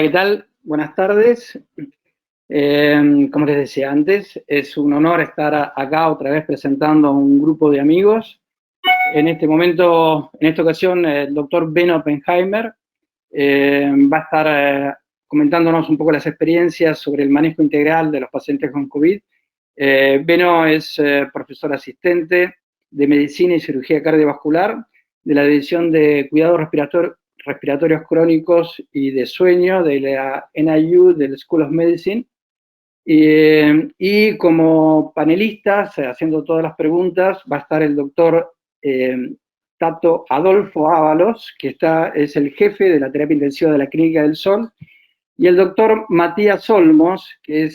¿qué tal? Buenas tardes. Como les decía antes, es un honor estar acá otra vez presentando a un grupo de amigos. En este momento, en esta ocasión, el doctor Ben Oppenheimer va a estar comentándonos un poco las experiencias sobre el manejo integral de los pacientes con COVID. Beno es profesor asistente de Medicina y Cirugía Cardiovascular de la División de Cuidados Respiratorios Crónicos y de Sueño de la NIU, del School of Medicine. Y como panelistas, haciendo todas las preguntas, va a estar el doctor Tato Adolfo Ábalos, que es el jefe de la terapia intensiva de la Clínica del Sol, y el doctor Matías Olmos, que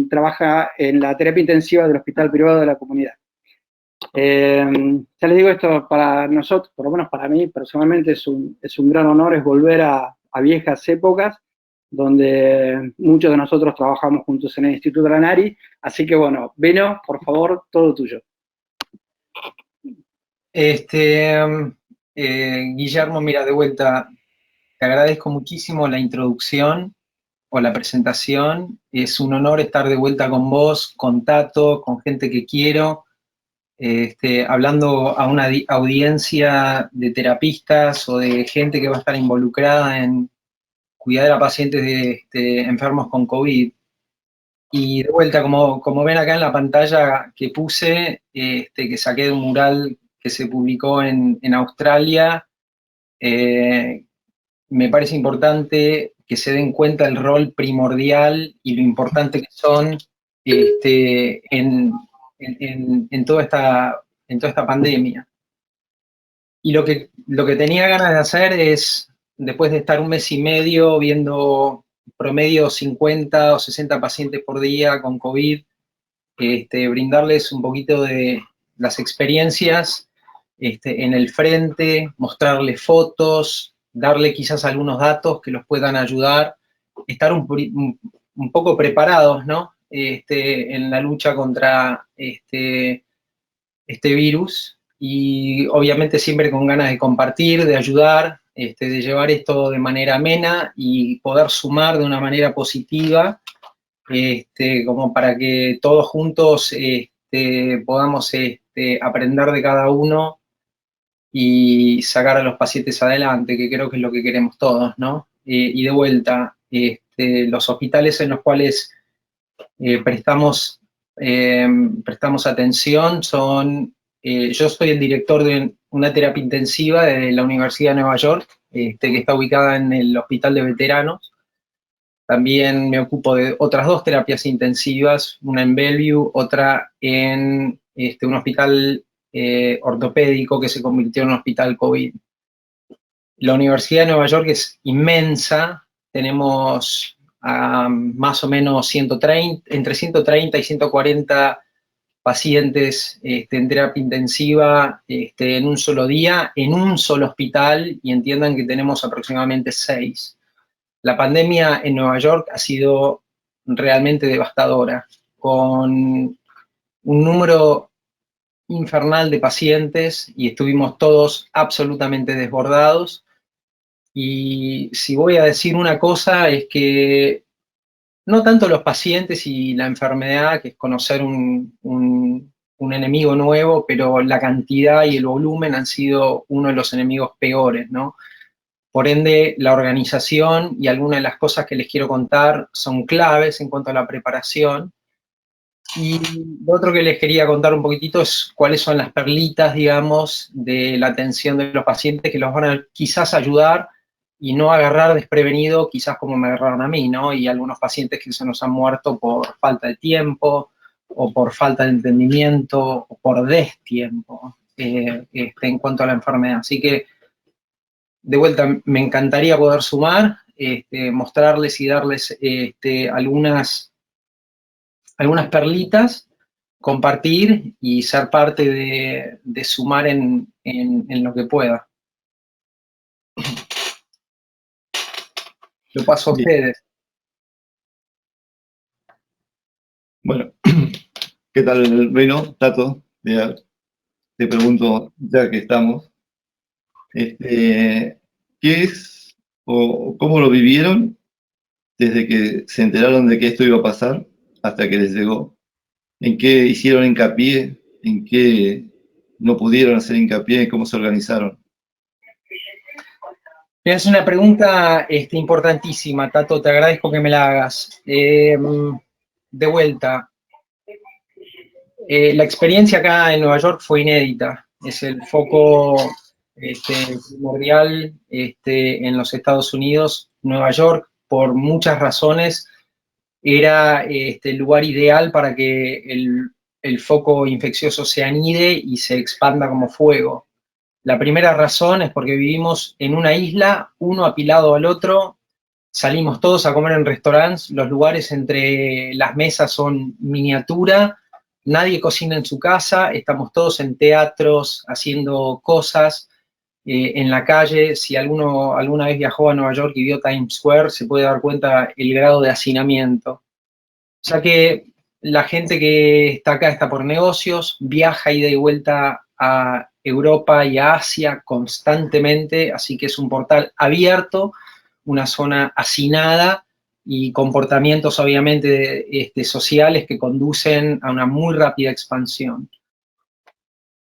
trabaja en la terapia intensiva del Hospital Privado de la Comunidad. Ya les digo, esto para nosotros, por lo menos para mí personalmente, es un gran honor, es volver a viejas épocas, donde muchos de nosotros trabajamos juntos en el Instituto Lanari. Así que bueno, Beno, por favor, todo tuyo. Guillermo, mira, de vuelta, te agradezco muchísimo la introducción o la presentación. Es un honor estar de vuelta con vos, con Tato, con gente que quiero, hablando a una audiencia de terapistas o de gente que va a estar involucrada en cuidar a pacientes enfermos con COVID. Y de vuelta, como ven acá en la pantalla que puse, que saqué de un mural que se publicó en Australia, me parece importante que se den cuenta el rol primordial y lo importante que son en toda esta pandemia. Y lo que tenía ganas de hacer es, después de estar un mes y medio viendo promedio 50 o 60 pacientes por día con COVID, brindarles un poquito de las experiencias en el frente, mostrarles fotos, darle quizás algunos datos que los puedan ayudar, estar un poco preparados, ¿no? En la lucha contra este virus, y obviamente siempre con ganas de compartir, de ayudar, de llevar esto de manera amena y poder sumar de una manera positiva, como para que todos juntos podamos aprender de cada uno y sacar a los pacientes adelante, que creo que es lo que queremos todos, ¿no? Y de vuelta, los hospitales en los cuales prestamos atención son, yo soy el director de una terapia intensiva de la Universidad de Nueva York, que está ubicada en el Hospital de Veteranos. También me ocupo de otras dos terapias intensivas, una en Bellevue, otra en un hospital ortopédico que se convirtió en un hospital COVID. La Universidad de Nueva York es inmensa, tenemos más o menos entre 130 y 140 pacientes en terapia intensiva en un solo día, en un solo hospital, y entiendan que tenemos aproximadamente 6. La pandemia en Nueva York ha sido realmente devastadora, con un número infernal de pacientes, y estuvimos todos absolutamente desbordados. Y si voy a decir una cosa, es que no tanto los pacientes y la enfermedad, que es conocer un enemigo nuevo, pero la cantidad y el volumen han sido uno de los enemigos peores, ¿no? Por ende, la organización y algunas de las cosas que les quiero contar son claves en cuanto a la preparación. Y lo otro que les quería contar un poquitito es cuáles son las perlitas, digamos, de la atención de los pacientes que los van a quizás ayudar y no agarrar desprevenido, quizás como me agarraron a mí, ¿no? Y algunos pacientes que se nos han muerto por falta de tiempo, o por falta de entendimiento, o por destiempo, en cuanto a la enfermedad. Así que, de vuelta, me encantaría poder sumar, mostrarles y darles algunas perlitas, compartir y ser parte de sumar en lo que pueda. Lo paso a ustedes. Bueno, ¿qué tal, Beno? Tato, te pregunto, ya que estamos, ¿qué es o cómo lo vivieron desde que se enteraron de que esto iba a pasar hasta que les llegó? ¿En qué hicieron hincapié? ¿En qué no pudieron hacer hincapié? ¿Cómo se organizaron? Es una pregunta importantísima, Tato, te agradezco que me la hagas. De vuelta, la experiencia acá en Nueva York fue inédita. Es el foco primordial en los Estados Unidos. Nueva York, por muchas razones, era el lugar ideal para que el foco infeccioso se anide y se expanda como fuego. La primera razón es porque vivimos en una isla, uno apilado al otro, salimos todos a comer en restaurantes, los lugares entre las mesas son miniatura, nadie cocina en su casa, estamos todos en teatros haciendo cosas, en la calle. Si alguno alguna vez viajó a Nueva York y vio Times Square, se puede dar cuenta el grado de hacinamiento. O sea que la gente que está acá está por negocios, viaja ida y vuelta a Europa y a Asia constantemente, así que es un portal abierto, una zona hacinada y comportamientos obviamente sociales que conducen a una muy rápida expansión.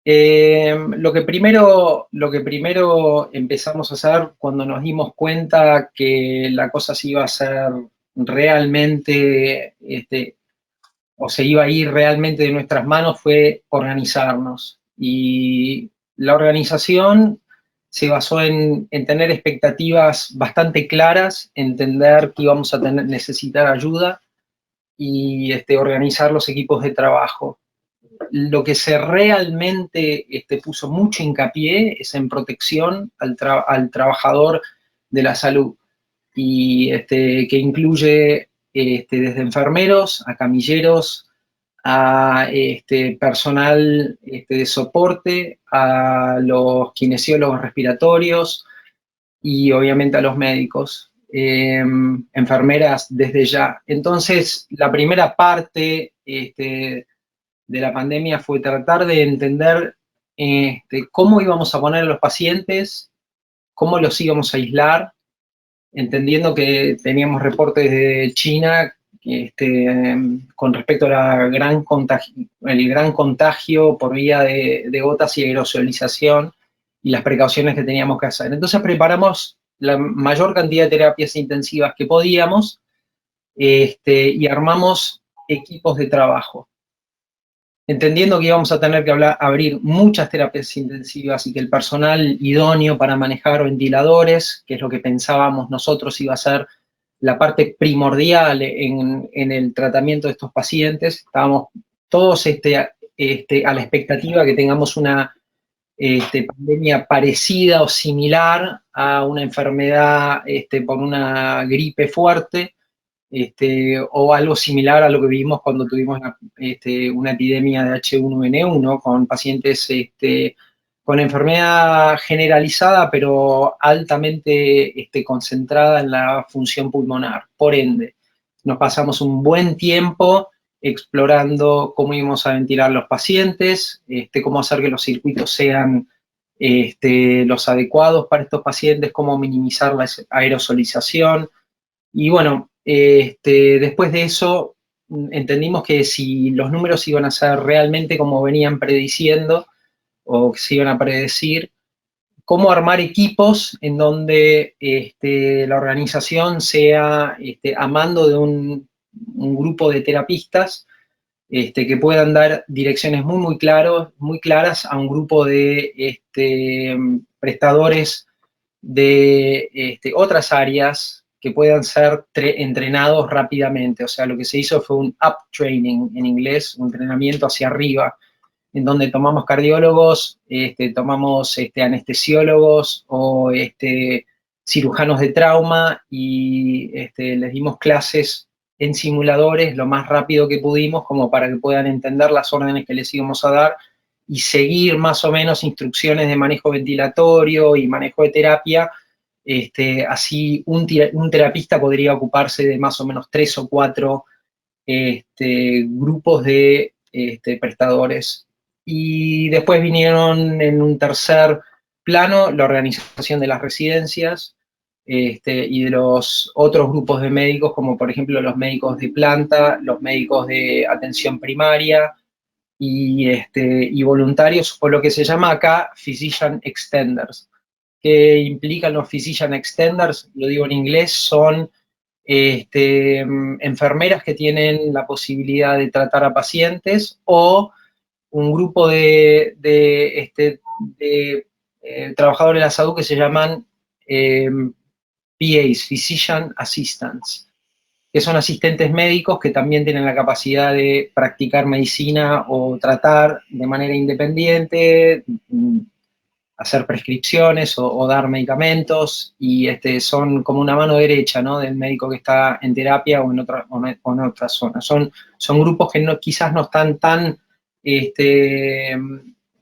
Lo que primero empezamos a hacer cuando nos dimos cuenta que la cosa se iba a hacer realmente, o se iba a ir realmente de nuestras manos, fue organizarnos. Y la organización se basó en tener expectativas bastante claras, entender que íbamos a necesitar ayuda y organizar los equipos de trabajo. Lo que se realmente puso mucho hincapié es en protección al trabajador de la salud, y que incluye desde enfermeros a camilleros, a personal de soporte, a los kinesiólogos respiratorios y obviamente a los médicos, enfermeras desde ya. Entonces, la primera parte de la pandemia fue tratar de entender cómo íbamos a poner a los pacientes, cómo los íbamos a aislar, entendiendo que teníamos reportes de China con respecto a el gran contagio por vía de gotas y aerosolización y las precauciones que teníamos que hacer. Entonces preparamos la mayor cantidad de terapias intensivas que podíamos y armamos equipos de trabajo, entendiendo que íbamos a tener que abrir muchas terapias intensivas y que el personal idóneo para manejar ventiladores, que es lo que pensábamos nosotros iba a ser la parte primordial en el tratamiento de estos pacientes. Estábamos todos a la expectativa que tengamos una pandemia parecida o similar a una enfermedad por una gripe fuerte, o algo similar a lo que vimos cuando tuvimos una epidemia de H1N1 con pacientes con enfermedad generalizada, pero altamente concentrada en la función pulmonar. Por ende, nos pasamos un buen tiempo explorando cómo íbamos a ventilar los pacientes, cómo hacer que los circuitos sean los adecuados para estos pacientes, cómo minimizar la aerosolización. Y bueno, después de eso entendimos que si los números iban a ser realmente como venían prediciendo o que se iban a predecir, cómo armar equipos en donde la organización sea a mando de un grupo de terapistas que puedan dar direcciones muy claras a un grupo de prestadores de otras áreas que puedan ser entrenados rápidamente. O sea, lo que se hizo fue un up training en inglés, un entrenamiento hacia arriba, en donde tomamos cardiólogos, tomamos anestesiólogos o cirujanos de trauma y les dimos clases en simuladores lo más rápido que pudimos, como para que puedan entender las órdenes que les íbamos a dar y seguir más o menos instrucciones de manejo ventilatorio y manejo de terapia. Así un terapista podría ocuparse de más o menos 3 o 4 grupos de prestadores. Y después vinieron en un tercer plano la organización de las residencias, y de los otros grupos de médicos, como por ejemplo los médicos de planta, los médicos de atención primaria y voluntarios, o lo que se llama acá Physician Extenders. ¿Qué implican los Physician Extenders? Lo digo en inglés, son enfermeras que tienen la posibilidad de tratar a pacientes, o un grupo de trabajadores de la salud que se llaman PAs, Physician Assistants, que son asistentes médicos que también tienen la capacidad de practicar medicina o tratar de manera independiente, hacer prescripciones o dar medicamentos, y son como una mano derecha, ¿no?, del médico que está en terapia o en otra zona. Son grupos que quizás no están tan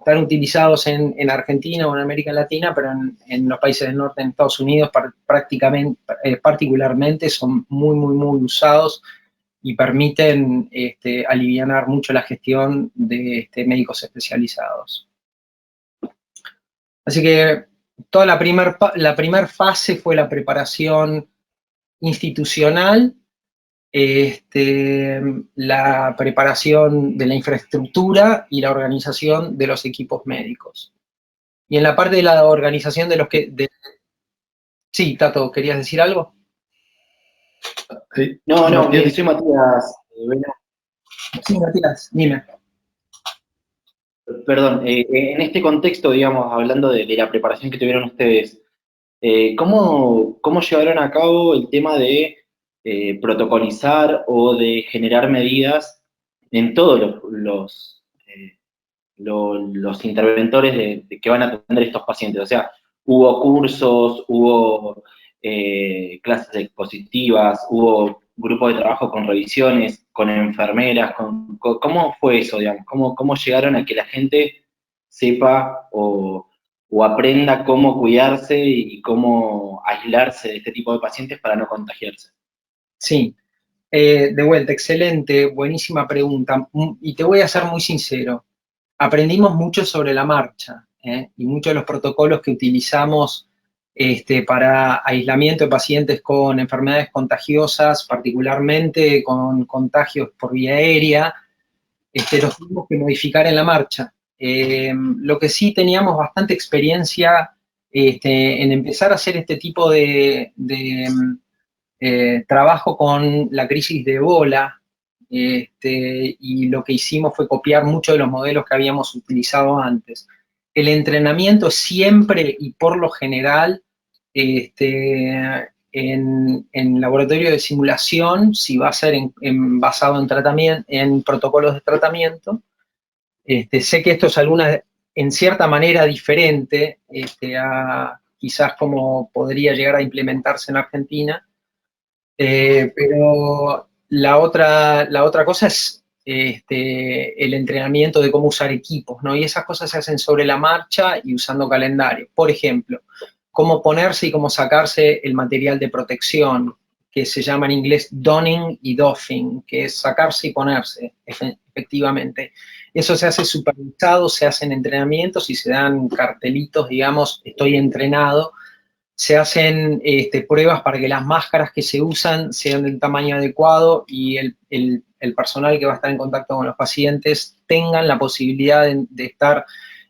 utilizados en Argentina o en América Latina, pero en los países del norte, en Estados Unidos particularmente, son muy, muy, muy usados y permiten alivianar mucho la gestión de médicos especializados. Así que toda la primer fase fue la preparación institucional, la preparación de la infraestructura y la organización de los equipos médicos. Y en la parte de la organización de los que... Sí, Tato, ¿querías decir algo? Sí. No, soy Matías. Sí, Matías, dime. Perdón, en este contexto, digamos, hablando de la preparación que tuvieron ustedes, ¿cómo llevaron a cabo el tema de protocolizar o de generar medidas en todos los interventores que van a atender estos pacientes? O sea, hubo cursos, hubo clases expositivas, hubo grupos de trabajo con revisiones, con enfermeras, ¿cómo fue eso, digamos? ¿Cómo llegaron a que la gente sepa o aprenda cómo cuidarse y cómo aislarse de este tipo de pacientes para no contagiarse? Sí, de vuelta, excelente, buenísima pregunta. Y te voy a ser muy sincero, aprendimos mucho sobre la marcha, y muchos de los protocolos que utilizamos para aislamiento de pacientes con enfermedades contagiosas, particularmente con contagios por vía aérea, los tuvimos que modificar en la marcha. Lo que sí teníamos bastante experiencia en empezar a hacer este tipo de trabajo con la crisis de Ebola, y lo que hicimos fue copiar muchos de los modelos que habíamos utilizado antes. El entrenamiento siempre y por lo general en laboratorio de simulación, si va a ser basado en protocolos de tratamiento. Sé que esto es en cierta manera diferente a quizás como podría llegar a implementarse en Argentina, pero la otra cosa es el entrenamiento de cómo usar equipos, ¿no? Y esas cosas se hacen sobre la marcha y usando calendario. Por ejemplo, cómo ponerse y cómo sacarse el material de protección, que se llama en inglés donning y doffing, que es sacarse y ponerse, efectivamente. Eso se hace supervisado, se hacen entrenamientos y se dan cartelitos, digamos, estoy entrenado. Se hacen pruebas para que las máscaras que se usan sean del tamaño adecuado y el personal que va a estar en contacto con los pacientes tengan la posibilidad de estar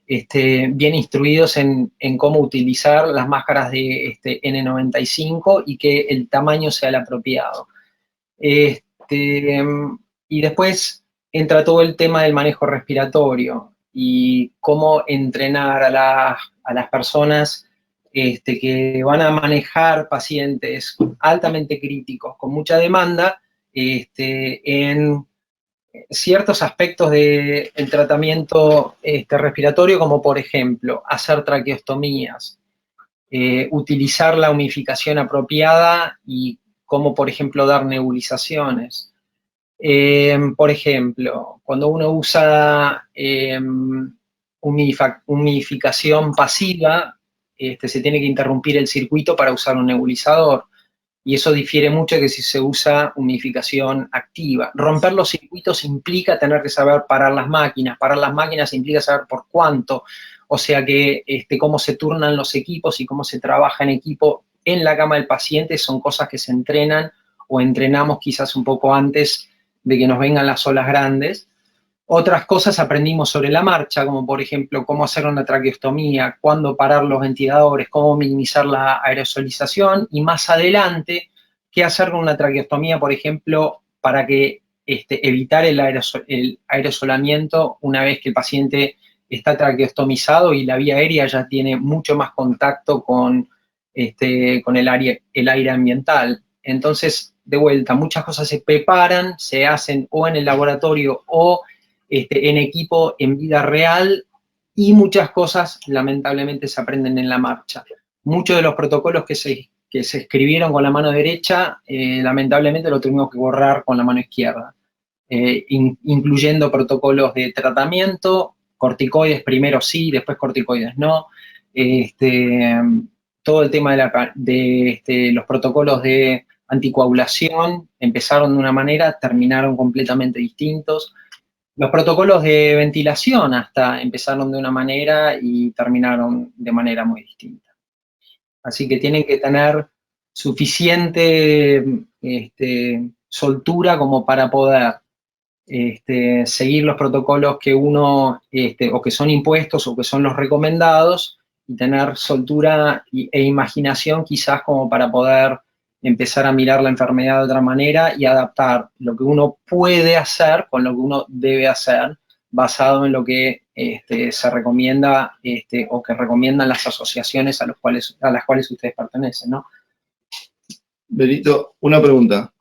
bien instruidos en cómo utilizar las máscaras de N95 y que el tamaño sea el apropiado. Y después entra todo el tema del manejo respiratorio y cómo entrenar a las personas que van a manejar pacientes altamente críticos, con mucha demanda, en ciertos aspectos del tratamiento respiratorio, como por ejemplo, hacer traqueostomías, utilizar la humidificación apropiada y como por ejemplo dar nebulizaciones. Por ejemplo, cuando uno usa humidificación pasiva, se tiene que interrumpir el circuito para usar un nebulizador. Y eso difiere mucho que si se usa humidificación activa. Romper los circuitos implica tener que saber parar las máquinas. Parar las máquinas implica saber por cuánto. O sea que cómo se turnan los equipos y cómo se trabaja en equipo en la cama del paciente son cosas que se entrenan o entrenamos quizás un poco antes de que nos vengan las olas grandes. Otras cosas aprendimos sobre la marcha, como por ejemplo cómo hacer una traqueostomía, cuándo parar los ventiladores, cómo minimizar la aerosolización y más adelante qué hacer con una traqueostomía, por ejemplo, para que evitar el aerosolamiento una vez que el paciente está traqueostomizado y la vía aérea ya tiene mucho más contacto con el aire ambiental. Entonces, de vuelta, muchas cosas se preparan, se hacen o en el laboratorio o en equipo en vida real, y muchas cosas lamentablemente se aprenden en la marcha. Muchos de los protocolos que se escribieron con la mano derecha, lamentablemente lo tuvimos que borrar con la mano izquierda, incluyendo protocolos de tratamiento, corticoides primero sí, después corticoides no, todo el tema de los protocolos de anticoagulación empezaron de una manera, terminaron completamente distintos. Los protocolos de ventilación hasta empezaron de una manera y terminaron de manera muy distinta. Así que tienen que tener suficiente soltura como para poder seguir los protocolos que uno, o que son impuestos o que son los recomendados, y tener soltura e imaginación quizás como para poder empezar a mirar la enfermedad de otra manera y adaptar lo que uno puede hacer con lo que uno debe hacer, basado en lo que se recomienda o que recomiendan las asociaciones a las cuales ustedes pertenecen, ¿no? Benito, una pregunta.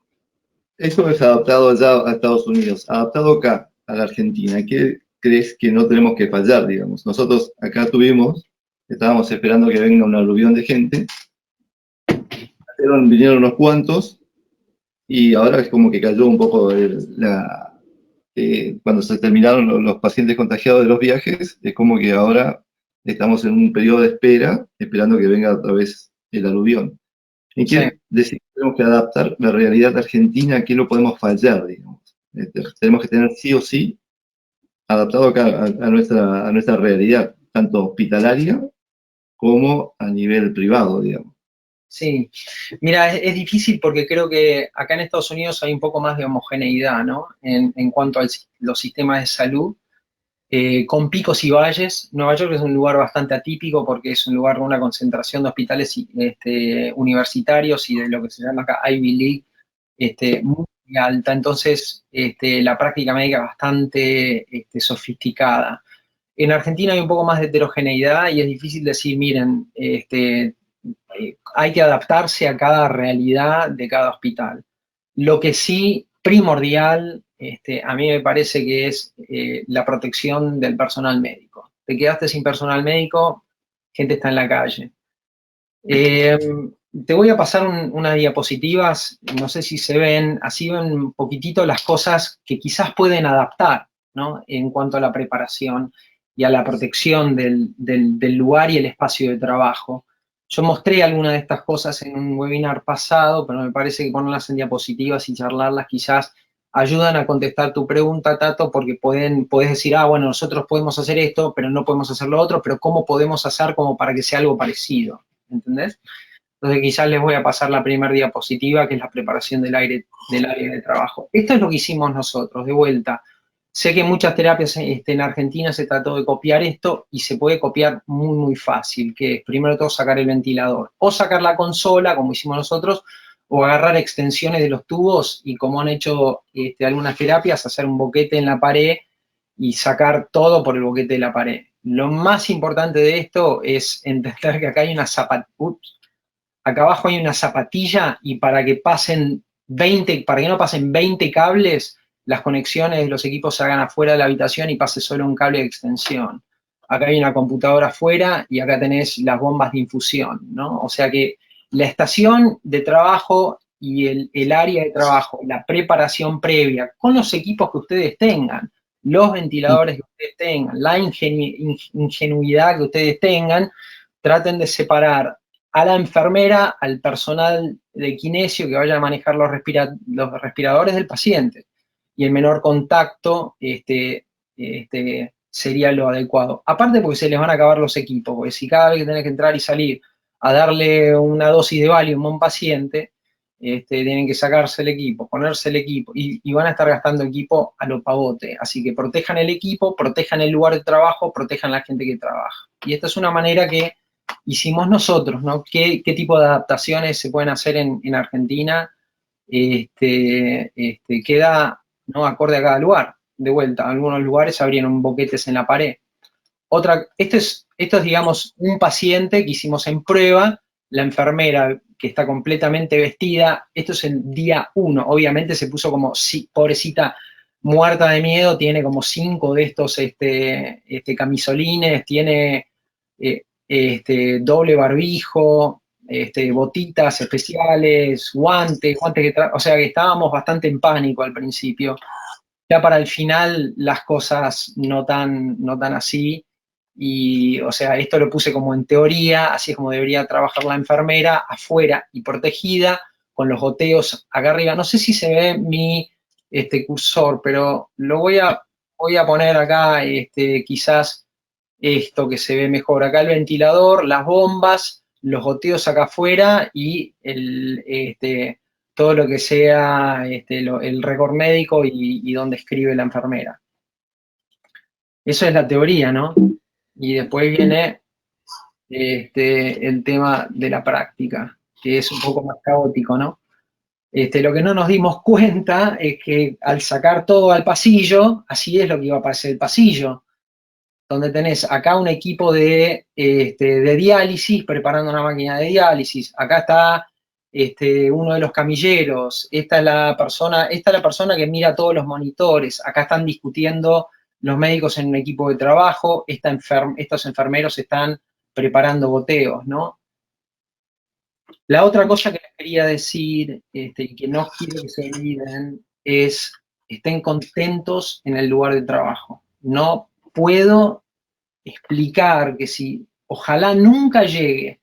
Esto es adaptado allá a Estados Unidos, adaptado acá a la Argentina. ¿Qué crees que no tenemos que fallar, digamos? Nosotros acá estábamos esperando que venga un aluvión de gente, vinieron unos cuantos, y ahora es como que cayó un poco cuando se terminaron los pacientes contagiados de los viajes, es como que ahora estamos en un periodo de espera, esperando que venga otra vez el aluvión. ¿En qué decir que tenemos que adaptar la realidad argentina? ¿A qué no podemos fallar, digamos? Tenemos que tener sí o sí adaptado acá a nuestra realidad, tanto hospitalaria como a nivel privado, digamos. Sí, mira, es difícil porque creo que acá en Estados Unidos hay un poco más de homogeneidad, ¿no? En cuanto a los sistemas de salud, con picos y valles. Nueva York es un lugar bastante atípico porque es un lugar con una concentración de hospitales universitarios y de lo que se llama acá Ivy League, muy alta. Entonces, la práctica médica es bastante sofisticada. En Argentina hay un poco más de heterogeneidad y es difícil decir, miren, hay que adaptarse a cada realidad de cada hospital. Lo que sí, primordial, a mí me parece que es la protección del personal médico. Te quedaste sin personal médico, gente está en la calle. Te voy a pasar unas diapositivas, no sé si se ven, así ven un poquitito las cosas que quizás pueden adaptar, ¿no? En cuanto a la preparación y a la protección del lugar y el espacio de trabajo. Yo mostré algunas de estas cosas en un webinar pasado, pero me parece que ponerlas en diapositivas y charlarlas quizás ayudan a contestar tu pregunta, Tato, porque podés decir, bueno, nosotros podemos hacer esto, pero no podemos hacer lo otro, pero ¿cómo podemos hacer como para que sea algo parecido? ¿Entendés? Entonces quizás les voy a pasar la primera diapositiva, que es la preparación del área de trabajo. Esto es lo que hicimos nosotros, de vuelta. Sé que muchas terapias en Argentina se trató de copiar esto y se puede copiar muy, muy fácil, que es primero de todo sacar el ventilador, o sacar la consola, como hicimos nosotros, o agarrar extensiones de los tubos y, como han hecho algunas terapias, hacer un boquete en la pared y sacar todo por el boquete de la pared. Lo más importante de esto es entender que acá hay una acá abajo hay una zapatilla, y para que no pasen 20 cables, las conexiones de los equipos se hagan afuera de la habitación y pase solo un cable de extensión. Acá hay una computadora afuera y acá tenés las bombas de infusión, ¿no? O sea que la estación de trabajo y el área de trabajo, la preparación previa, con los equipos que ustedes tengan, los ventiladores que ustedes tengan, la ingenuidad que ustedes tengan, traten de separar a la enfermera, al personal de kinesio que vaya a manejar los respiradores del paciente, y el menor contacto sería lo adecuado. Aparte porque se les van a acabar los equipos, porque si cada vez que tenés que entrar y salir a darle una dosis de Valium a un paciente, tienen que sacarse el equipo, ponerse el equipo, y van a estar gastando equipo a lo pavote. Así que protejan el equipo, protejan el lugar de trabajo, protejan la gente que trabaja. Y esta es una manera que hicimos nosotros, ¿no? ¿Qué tipo de adaptaciones se pueden hacer en Argentina? Queda, ¿no?, acorde a cada lugar. De vuelta, algunos lugares abrieron boquetes en la pared. Esto es, digamos, un paciente que hicimos en prueba, la enfermera que está completamente vestida, esto es el día 1, obviamente se puso como, sí, pobrecita, muerta de miedo, tiene como 5 de estos camisolines, tiene doble barbijo, botitas especiales, guantes o sea que estábamos bastante en pánico al principio. Ya para el final las cosas no tan así, y o sea, esto lo puse como en teoría, así es como debería trabajar la enfermera, afuera y protegida, con los goteos acá arriba. No sé si se ve mi cursor, pero lo voy a poner acá, quizás esto que se ve mejor. Acá el ventilador, las bombas, los goteos acá afuera y todo lo que sea el récord médico y donde escribe la enfermera. Eso es la teoría, ¿no? Y después viene el tema de la práctica, que es un poco más caótico, ¿no? Lo que no nos dimos cuenta es que al sacar todo al pasillo, así es lo que iba a parecer el pasillo, donde tenés acá un equipo de diálisis, preparando una máquina de diálisis, acá está uno de los camilleros, esta es la persona que mira todos los monitores, acá están discutiendo los médicos en un equipo de trabajo, estos enfermeros están preparando goteos, ¿no? La otra cosa que les quería decir, y que no quiero que se olviden, es estén contentos en el lugar de trabajo. No puedo explicar que si, ojalá nunca llegue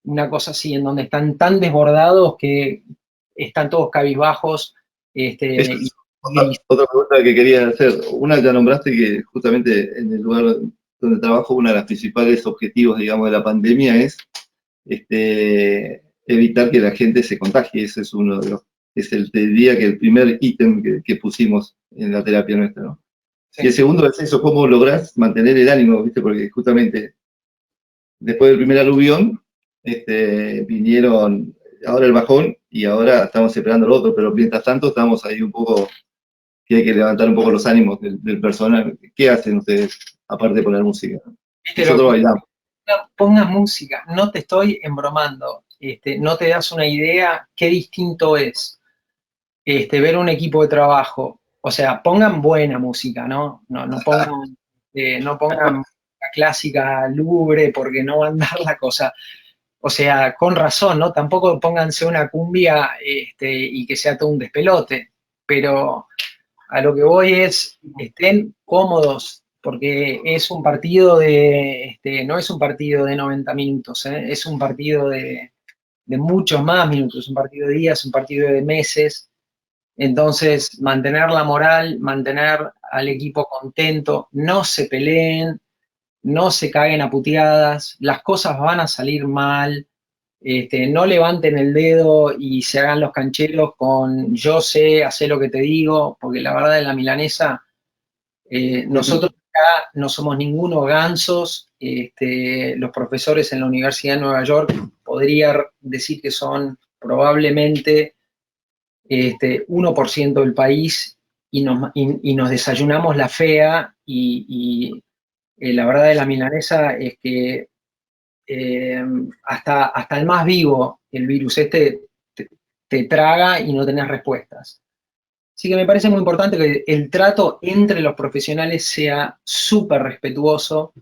una cosa así, en donde están tan desbordados que están todos cabizbajos. Otra pregunta que quería hacer. Una ya nombraste que justamente en el lugar donde trabajo, uno de los principales objetivos, digamos, de la pandemia es evitar que la gente se contagie. Ese es uno de los, te diría que el primer ítem que pusimos en la terapia nuestra, ¿no? Sí. Y el segundo es eso, cómo lográs mantener el ánimo, ¿viste? Porque justamente después del primer aluvión, vinieron ahora el bajón y ahora estamos esperando lo otro, pero mientras tanto estamos ahí un poco, que hay que levantar un poco los ánimos del personal. ¿Qué hacen ustedes, aparte de poner música? Nosotros bailamos. Pongas música, no te estoy embromando, no te das una idea qué distinto es ver un equipo de trabajo. O sea, pongan buena música, ¿no? No pongan la clásica lúgubre porque no va a andar la cosa. O sea, con razón, ¿no? Tampoco pónganse una cumbia y que sea todo un despelote. Pero a lo que voy es, estén cómodos, porque es un partido no es un partido de 90 minutos, es un partido de muchos más minutos, un partido de días, un partido de meses. Entonces, mantener la moral, mantener al equipo contento, no se peleen, no se caguen a puteadas, las cosas van a salir mal, no levanten el dedo y se hagan los cancheros con yo sé, hacé lo que te digo, porque la verdad en la milanesa, nosotros acá no somos ninguno gansos, los profesores en la Universidad de Nueva York podría decir que son probablemente 1% del país y nos desayunamos la fea y la verdad de la milanesa es que hasta el más vivo, el virus te traga y no tenés respuestas. Así que me parece muy importante que el trato entre los profesionales sea súper respetuoso,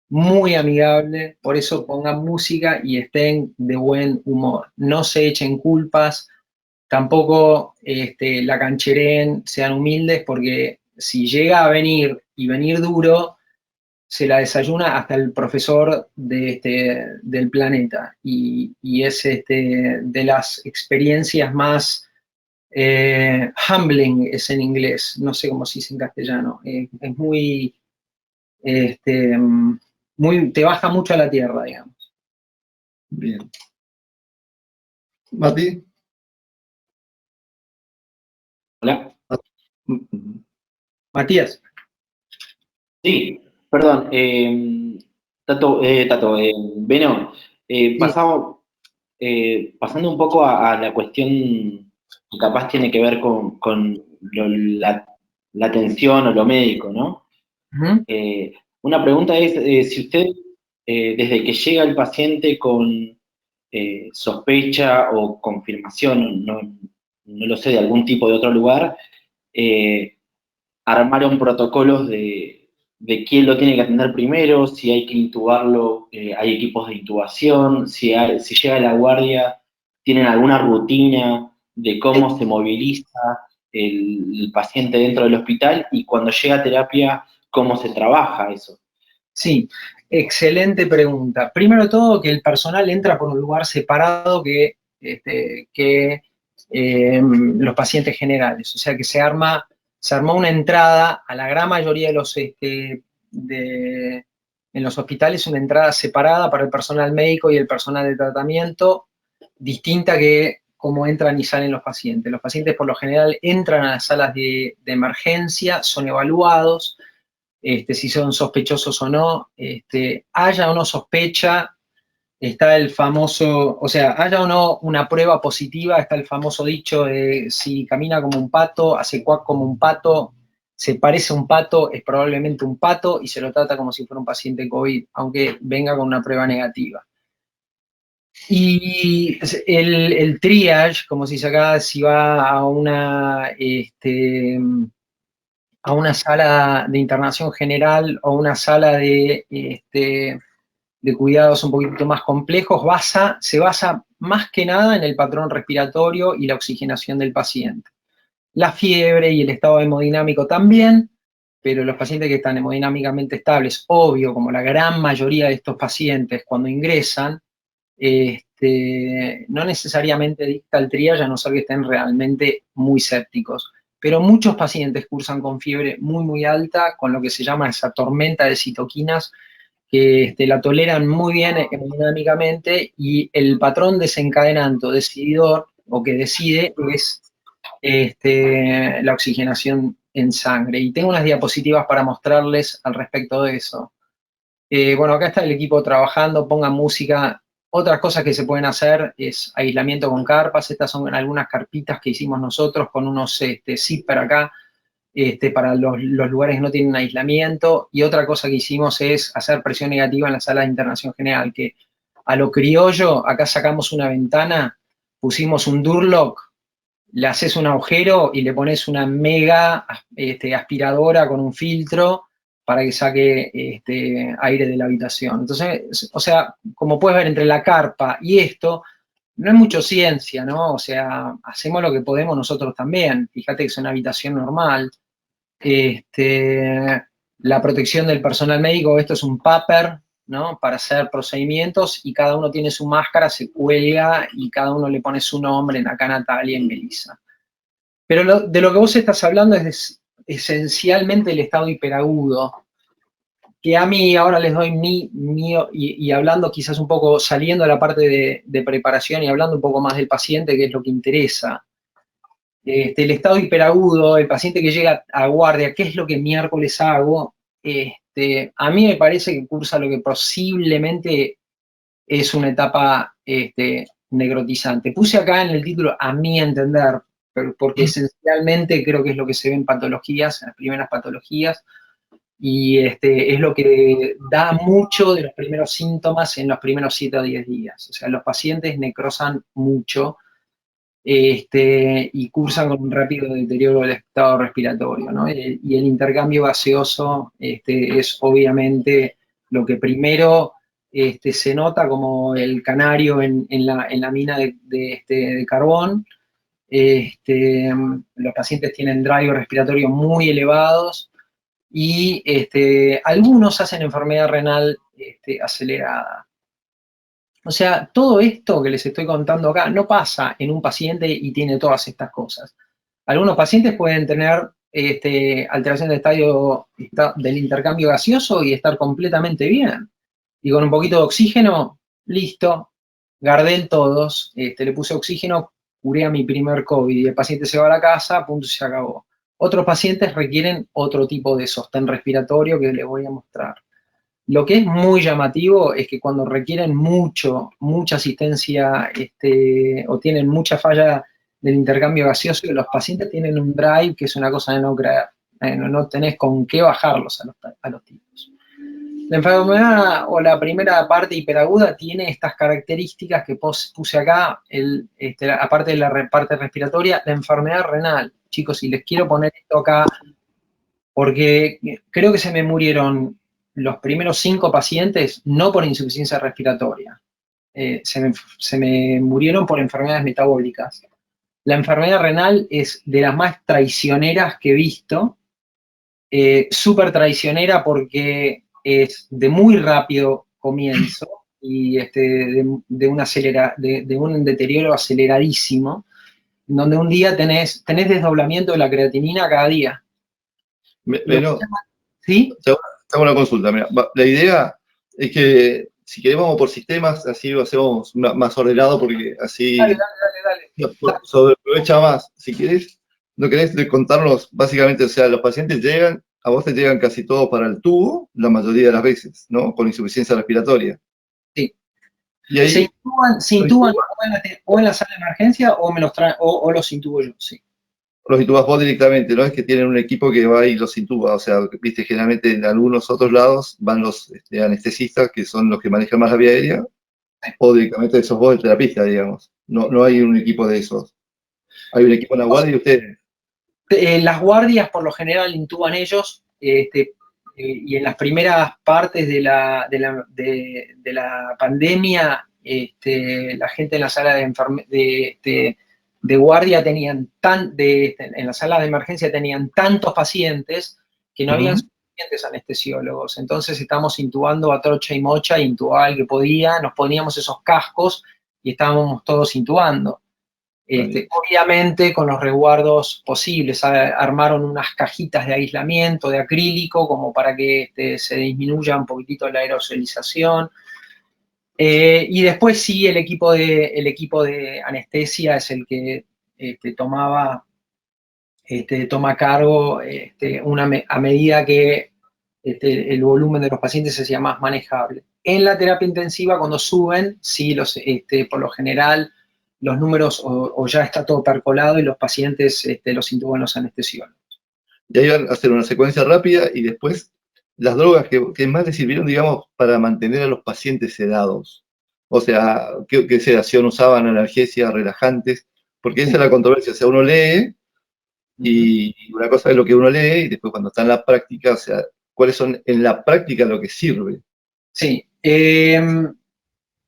muy amigable, por eso pongan música y estén de buen humor. No se echen culpas, tampoco la canchereen, sean humildes, porque si llega a venir y venir duro, se la desayuna hasta el profesor del planeta. Y es de las experiencias más humbling, es en inglés, no sé cómo se dice en castellano, es muy, te baja mucho a la tierra, digamos. Bien. Mati. Hola. Matías. Sí, perdón. Beno, pasando un poco a la cuestión que capaz tiene que ver con la atención o lo médico, ¿no? Ujú. Una pregunta es, si usted, desde que llega el paciente con sospecha o confirmación, no lo sé, de algún tipo de otro lugar, armaron protocolos de quién lo tiene que atender primero, si hay que intubarlo, hay equipos de intubación, si llega la guardia, tienen alguna rutina de cómo se moviliza el paciente dentro del hospital y cuando llega a terapia, cómo se trabaja eso. Sí, excelente pregunta. Primero de todo, que el personal entra por un lugar separado que los pacientes generales. O sea que se armó una entrada a la gran mayoría de en los hospitales, una entrada separada para el personal médico y el personal de tratamiento, distinta que cómo entran y salen los pacientes. Los pacientes por lo general entran a las salas de emergencia, son evaluados. Si son sospechosos o no, haya o no sospecha, está el famoso, o sea, haya o no una prueba positiva, está el famoso dicho de si camina como un pato, hace cuac como un pato, se parece a un pato, es probablemente un pato y se lo trata como si fuera un paciente COVID, aunque venga con una prueba negativa. Y el triage, como se dice acá, si va a una sala de internación general o una sala de cuidados un poquito más complejos, se basa más que nada en el patrón respiratorio y la oxigenación del paciente. La fiebre y el estado hemodinámico también, pero los pacientes que están hemodinámicamente estables, obvio, como la gran mayoría de estos pacientes cuando ingresan, no necesariamente dicta el triage, a no ser que estén realmente muy sépticos. Pero muchos pacientes cursan con fiebre muy, muy alta, con lo que se llama esa tormenta de citoquinas, que la toleran muy bien hemodinámicamente y el patrón desencadenante decididor o que decide es la oxigenación en sangre. Y tengo unas diapositivas para mostrarles al respecto de eso. Bueno, acá está el equipo trabajando, pongan música. Otras cosas que se pueden hacer es aislamiento con carpas. Estas son algunas carpitas que hicimos nosotros con unos zipper acá, para los lugares que no tienen aislamiento. Y otra cosa que hicimos es hacer presión negativa en la sala de internación general, que a lo criollo, acá sacamos una ventana, pusimos un Durlock, le haces un agujero y le pones una mega aspiradora con un filtro para que saque aire de la habitación. Entonces, o sea, como puedes ver entre la carpa y esto, no es mucho ciencia, ¿no? O sea, hacemos lo que podemos nosotros también. Fíjate que es una habitación normal. La protección del personal médico, esto es un paper, ¿no? Para hacer procedimientos y cada uno tiene su máscara, se cuelga y cada uno le pone su nombre, en acá Natalia, en Melissa. Pero de lo que vos estás hablando es esencialmente el estado hiperagudo, que a mí ahora les doy mío y hablando quizás un poco, saliendo de la parte de preparación y hablando un poco más del paciente, que es lo que interesa. El estado hiperagudo, el paciente que llega a guardia, ¿qué es lo que miércoles hago? A mí me parece que cursa lo que posiblemente es una etapa negrotizante. Puse acá en el título, a mi entender, porque esencialmente creo que es lo que se ve en patologías, en las primeras patologías, y es lo que da mucho de los primeros síntomas en los primeros 7 a 10 días. O sea, los pacientes necrosan mucho, y cursan con un rápido deterioro del estado respiratorio, ¿no? Y el intercambio gaseoso es obviamente lo que primero se nota como el canario en la mina de carbón. Los pacientes tienen drive respiratorio muy elevados y algunos hacen enfermedad renal acelerada. O sea, todo esto que les estoy contando acá no pasa en un paciente y tiene todas estas cosas. Algunos pacientes pueden tener alteración de estadio del intercambio gaseoso y estar completamente bien. Y con un poquito de oxígeno, listo, Gardel todos, le puse oxígeno, curé a mi primer COVID y el paciente se va a la casa, punto, se acabó. Otros pacientes requieren otro tipo de sostén respiratorio que les voy a mostrar. Lo que es muy llamativo es que cuando requieren mucha asistencia o tienen mucha falla del intercambio gaseoso, los pacientes tienen un drive que es una cosa de no creer. No tenés con qué bajarlos a los tipos. La enfermedad o la primera parte hiperaguda tiene estas características que puse acá, aparte de la parte respiratoria, la enfermedad renal. Chicos, y les quiero poner esto acá porque creo que se me murieron los primeros 5 pacientes no por insuficiencia respiratoria, se me murieron por enfermedades metabólicas. La enfermedad renal es de las más traicioneras que he visto, súper traicionera porque es de muy rápido comienzo y de un deterioro aceleradísimo, donde un día tenés desdoblamiento de la creatinina cada día. Pero, ¿sí? Te hago una consulta. Mira, la idea es que si queremos vamos por sistemas, así lo hacemos más ordenado porque así Dale. se aprovecha más. Si querés, no querés contarnos, básicamente, o sea, los pacientes llegan, a vos te llegan casi todos para el tubo, la mayoría de las veces, ¿no? Con insuficiencia respiratoria. Sí. Y ahí, se intuban o en la sala de emergencia o me los traen, o los intubo yo, sí. los intubas vos directamente, ¿no? Es que tienen un equipo que va y los intuba, o sea, viste, generalmente en algunos otros lados van los anestesistas, que son los que manejan más la vía aérea, o directamente sos vos el terapista, digamos. No hay un equipo de esos. Hay un equipo en la guardia y ustedes. Las guardias por lo general intuban ellos, y en las primeras partes de la pandemia, la gente en la sala de guardia en la sala de emergencia tenían tantos pacientes que no habían suficientes anestesiólogos. Entonces estamos intubando a trocha y mocha, intubaba el que podía, nos poníamos esos cascos y estábamos todos intubando. Obviamente con los resguardos posibles, armaron unas cajitas de aislamiento de acrílico como para que se disminuya un poquitito la aerosolización. Y después sí, el equipo de anestesia es el que toma cargo a medida que el volumen de los pacientes se hacía más manejable. En la terapia intensiva, cuando suben, sí, por lo general, los números o ya está todo percolado y los pacientes los intuban los anestesiólogos. Y ahí van a hacer una secuencia rápida y después las drogas que más les sirvieron, digamos, para mantener a los pacientes sedados. O sea, ¿qué sedación usaban? Analgesias, relajantes, porque esa es la controversia. O sea, uno lee y una cosa es lo que uno lee y después cuando está en la práctica, o sea, ¿cuáles son en la práctica lo que sirve? Sí.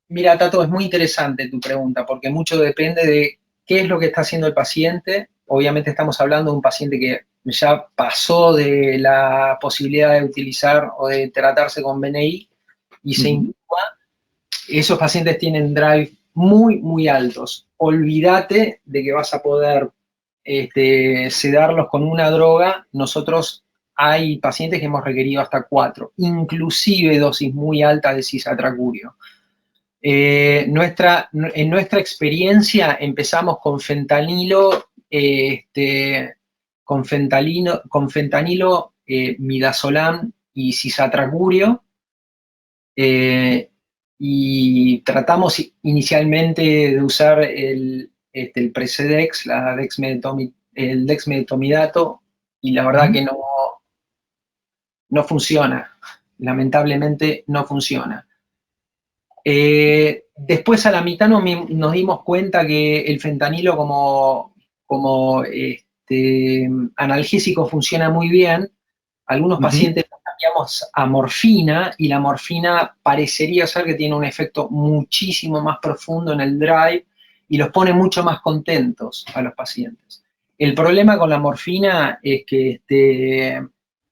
Mira, Tato, es muy interesante tu pregunta, porque mucho depende de qué es lo que está haciendo el paciente. Obviamente estamos hablando de un paciente que ya pasó de la posibilidad de utilizar o de tratarse con BNI y se intuba. Esos pacientes tienen drive muy, muy altos. Olvídate de que vas a poder sedarlos con una droga. Nosotros hay pacientes que hemos requerido hasta 4, inclusive dosis muy altas de cisatracurio. En nuestra experiencia empezamos con fentanilo, midazolam y cisatracurio, y tratamos inicialmente de usar el Precedex, el dexmedetomidato, y la verdad que no funciona, lamentablemente no funciona. Después a la mitad nos dimos cuenta que el fentanilo como analgésico funciona muy bien. Algunos pacientes cambiamos a morfina y la morfina parecería ser que tiene un efecto muchísimo más profundo en el drive y los pone mucho más contentos a los pacientes. El problema con la morfina es que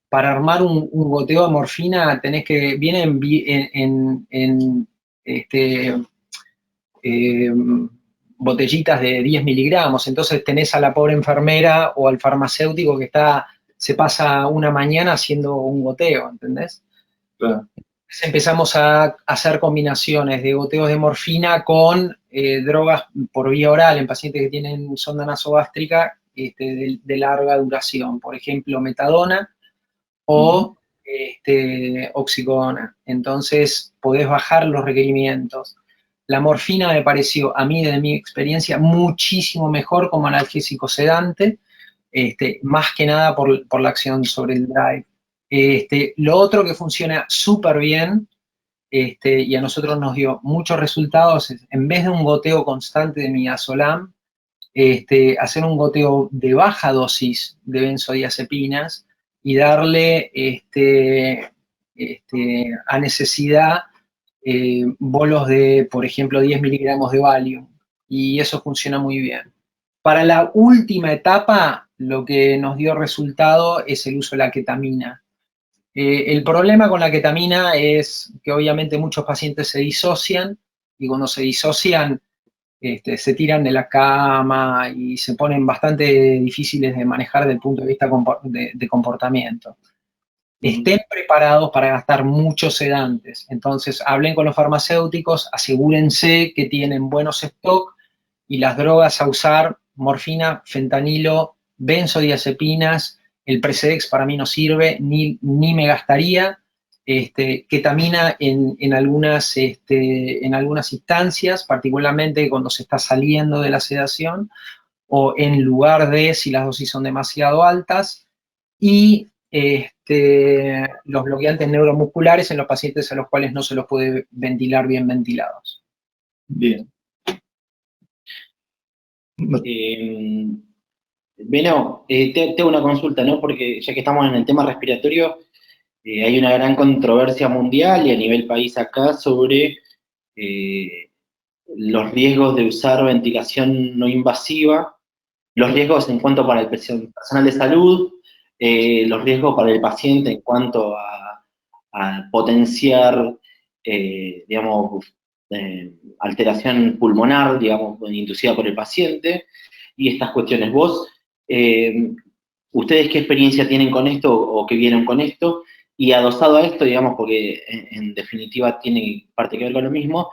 para armar un goteo de morfina viene en botellitas de 10 miligramos, entonces tenés a la pobre enfermera o al farmacéutico que se pasa una mañana haciendo un goteo, ¿entendés? Claro. empezamos a hacer combinaciones de goteos de morfina con drogas por vía oral en pacientes que tienen sonda nasogástrica de larga duración. Por ejemplo, metadona o oxicodona. Entonces, podés bajar los requerimientos. La morfina me pareció, a mí, desde mi experiencia, muchísimo mejor como analgésico sedante, más que nada por la acción sobre el drive. Lo otro que funciona súper bien, y a nosotros nos dio muchos resultados, es, en vez de un goteo constante de midazolam, hacer un goteo de baja dosis de benzodiazepinas y darle a necesidad bolos de, por ejemplo, 10 miligramos de Valium, y eso funciona muy bien. Para la última etapa, lo que nos dio resultado es el uso de la ketamina. El problema con la ketamina es que obviamente muchos pacientes se disocian, y cuando se disocian se tiran de la cama y se ponen bastante difíciles de manejar desde el punto de vista de comportamiento. Estén preparados para gastar muchos sedantes. Entonces, hablen con los farmacéuticos, asegúrense que tienen buenos stock, y las drogas a usar, morfina, fentanilo, benzodiazepinas, el Precedex para mí no sirve, ni me gastaría. Ketamina en algunas instancias, particularmente cuando se está saliendo de la sedación, o en lugar de si las dosis son demasiado altas, y los bloqueantes neuromusculares en los pacientes a los cuales no se los puede ventilar bien ventilados. Bien. Beno, tengo una consulta, ¿no? Porque ya que estamos en el tema respiratorio, hay una gran controversia mundial y a nivel país acá sobre los riesgos de usar ventilación no invasiva, los riesgos en cuanto para el personal de salud, los riesgos para el paciente en cuanto a potenciar, digamos, alteración pulmonar, digamos, inducida por el paciente, y estas cuestiones. Vos, ¿ustedes qué experiencia tienen con esto o qué vieron con esto? Y adosado a esto, digamos, porque en definitiva tiene parte que ver con lo mismo,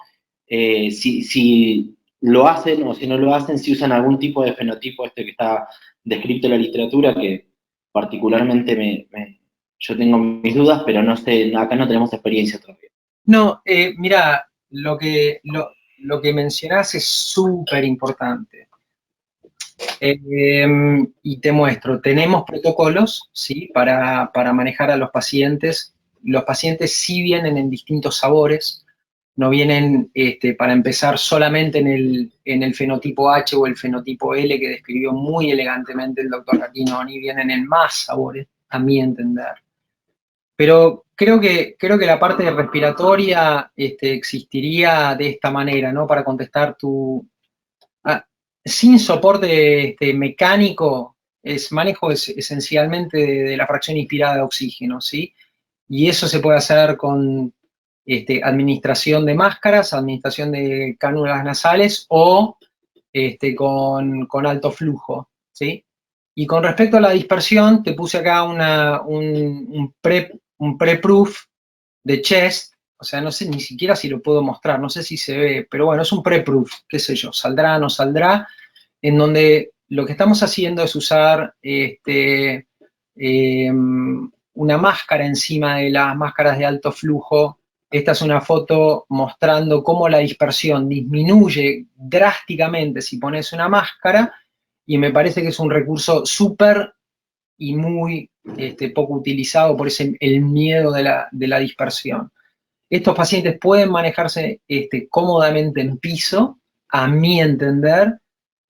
si lo hacen o si no lo hacen, si usan algún tipo de fenotipo que está descrito en la literatura, que particularmente yo tengo mis dudas, pero no sé, acá no tenemos experiencia todavía. No, mira, lo que mencionás es súper importante. Y te muestro, tenemos protocolos, ¿sí? para manejar a los pacientes. Los pacientes sí vienen en distintos sabores, no vienen, para empezar, solamente en el fenotipo H o el fenotipo L, que describió muy elegantemente el doctor Ratinoni, vienen en más sabores, a mi entender. Pero creo que la parte respiratoria existiría de esta manera, ¿no? Para contestar sin soporte mecánico, manejo esencialmente de la fracción inspirada de oxígeno, ¿sí? Y eso se puede hacer con administración de máscaras, administración de cánulas nasales o con alto flujo, ¿sí? Y con respecto a la dispersión, te puse acá un pre-proof de chest, o sea, no sé ni siquiera si lo puedo mostrar, no sé si se ve, pero bueno, es un pre-proof, qué sé yo, saldrá, no saldrá, en donde lo que estamos haciendo es usar una máscara encima de las máscaras de alto flujo. Esta es una foto mostrando cómo la dispersión disminuye drásticamente si pones una máscara, y me parece que es un recurso súper y muy poco utilizado por el miedo de la dispersión. Estos pacientes pueden manejarse cómodamente en piso, a mi entender,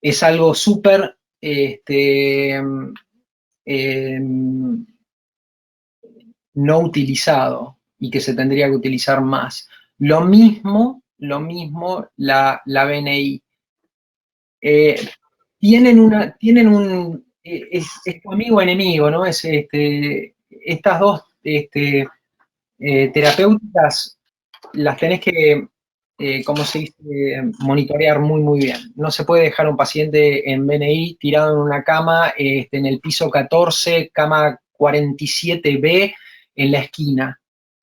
es algo súper no utilizado y que se tendría que utilizar más. Lo mismo la BNI. Tienen un, es tu amigo enemigo, ¿no? Estas dos terapéuticas las tenés que, como se dice, monitorear muy, muy bien. No se puede dejar a un paciente en BNI tirado en una cama, en el piso 14, cama 47B, en la esquina.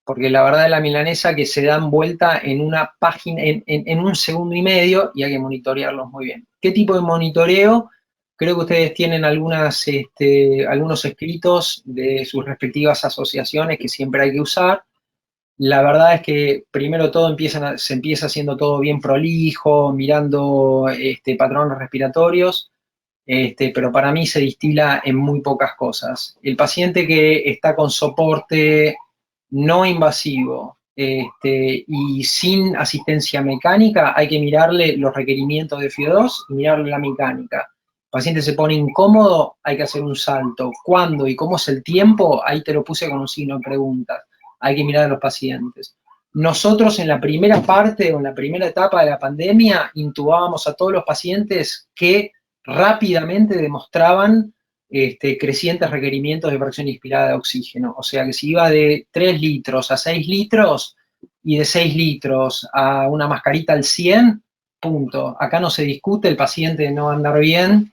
porque la verdad de la milanesa que se dan vuelta en una página, en un segundo y medio, y hay que monitorearlos muy bien. ¿Qué tipo de monitoreo? Creo que ustedes tienen algunos escritos de sus respectivas asociaciones que siempre hay que usar. La verdad es que primero todo se empieza haciendo todo bien prolijo, mirando patrones respiratorios, pero para mí se distila en muy pocas cosas. El paciente que está con soporte no invasivo y sin asistencia mecánica, hay que mirarle los requerimientos de FIO2 y mirarle la mecánica. El paciente se pone incómodo, hay que hacer un salto. ¿Cuándo y cómo es el tiempo? Ahí te lo puse con un signo de pregunta. Hay que mirar a los pacientes. Nosotros en la primera parte o en la primera etapa de la pandemia intubábamos a todos los pacientes que rápidamente demostraban crecientes requerimientos de fracción inspirada de oxígeno. O sea que si iba de 3 litros a 6 litros y de 6 litros a una mascarita al 100, punto. Acá no se discute, el paciente no va a andar bien,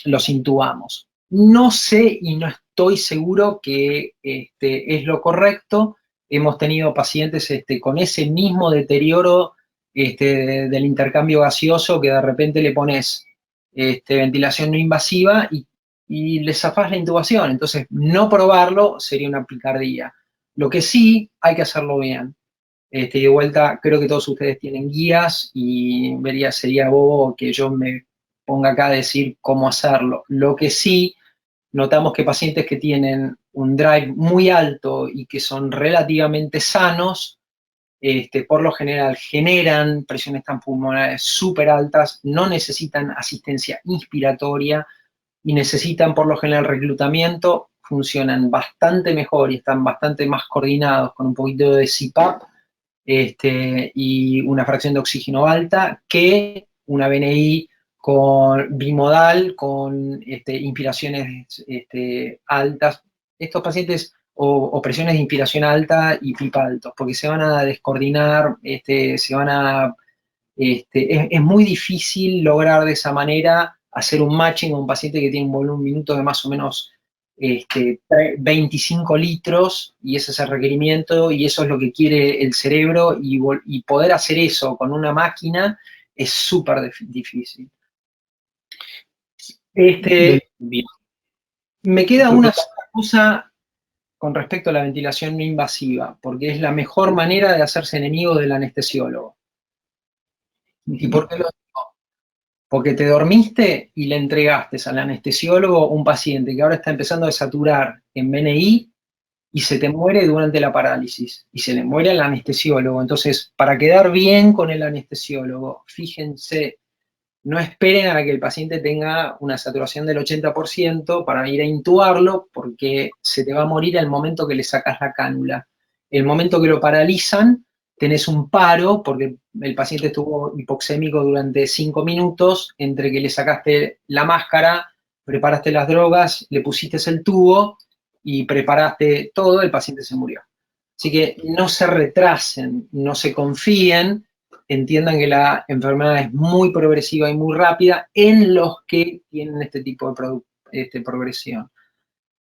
los intubamos. No sé y no estoy seguro que es lo correcto. Hemos tenido pacientes con ese mismo deterioro del intercambio gaseoso que de repente le pones ventilación no invasiva y le zafás la intubación. Entonces, no probarlo sería una picardía. Lo que sí, hay que hacerlo bien. De vuelta, creo que todos ustedes tienen guías y sería bobo que yo me ponga acá a decir cómo hacerlo. Lo que sí, notamos que pacientes que tienen un drive muy alto y que son relativamente sanos, por lo general generan presiones pulmonares súper altas, no necesitan asistencia inspiratoria y necesitan por lo general reclutamiento, funcionan bastante mejor y están bastante más coordinados con un poquito de CPAP y una fracción de oxígeno alta que una BNI bimodal con inspiraciones altas. Estos pacientes o presiones de inspiración alta y PIP altos, porque se van a descoordinar, es muy difícil lograr de esa manera hacer un matching a un paciente que tiene un volumen minuto de más o menos 25 litros, y ese es el requerimiento, y eso es lo que quiere el cerebro, y poder hacer eso con una máquina es súper difícil. Bien. Me queda una sola cosa con respecto a la ventilación no invasiva, porque es la mejor manera de hacerse enemigo del anestesiólogo. ¿Y por qué lo digo? Porque te dormiste y le entregaste al anestesiólogo un paciente que ahora está empezando a saturar en BNI y se te muere durante la parálisis, y se le muere al anestesiólogo. Entonces, para quedar bien con el anestesiólogo, fíjense, no esperen a que el paciente tenga una saturación del 80% para ir a intubarlo, porque se te va a morir al momento que le sacas la cánula. El momento que lo paralizan, tenés un paro, porque el paciente estuvo hipoxémico durante 5 minutos, entre que le sacaste la máscara, preparaste las drogas, le pusiste el tubo y preparaste todo, el paciente se murió. Así que no se retrasen, no se confíen, entiendan que la enfermedad es muy progresiva y muy rápida en los que tienen este tipo de progresión.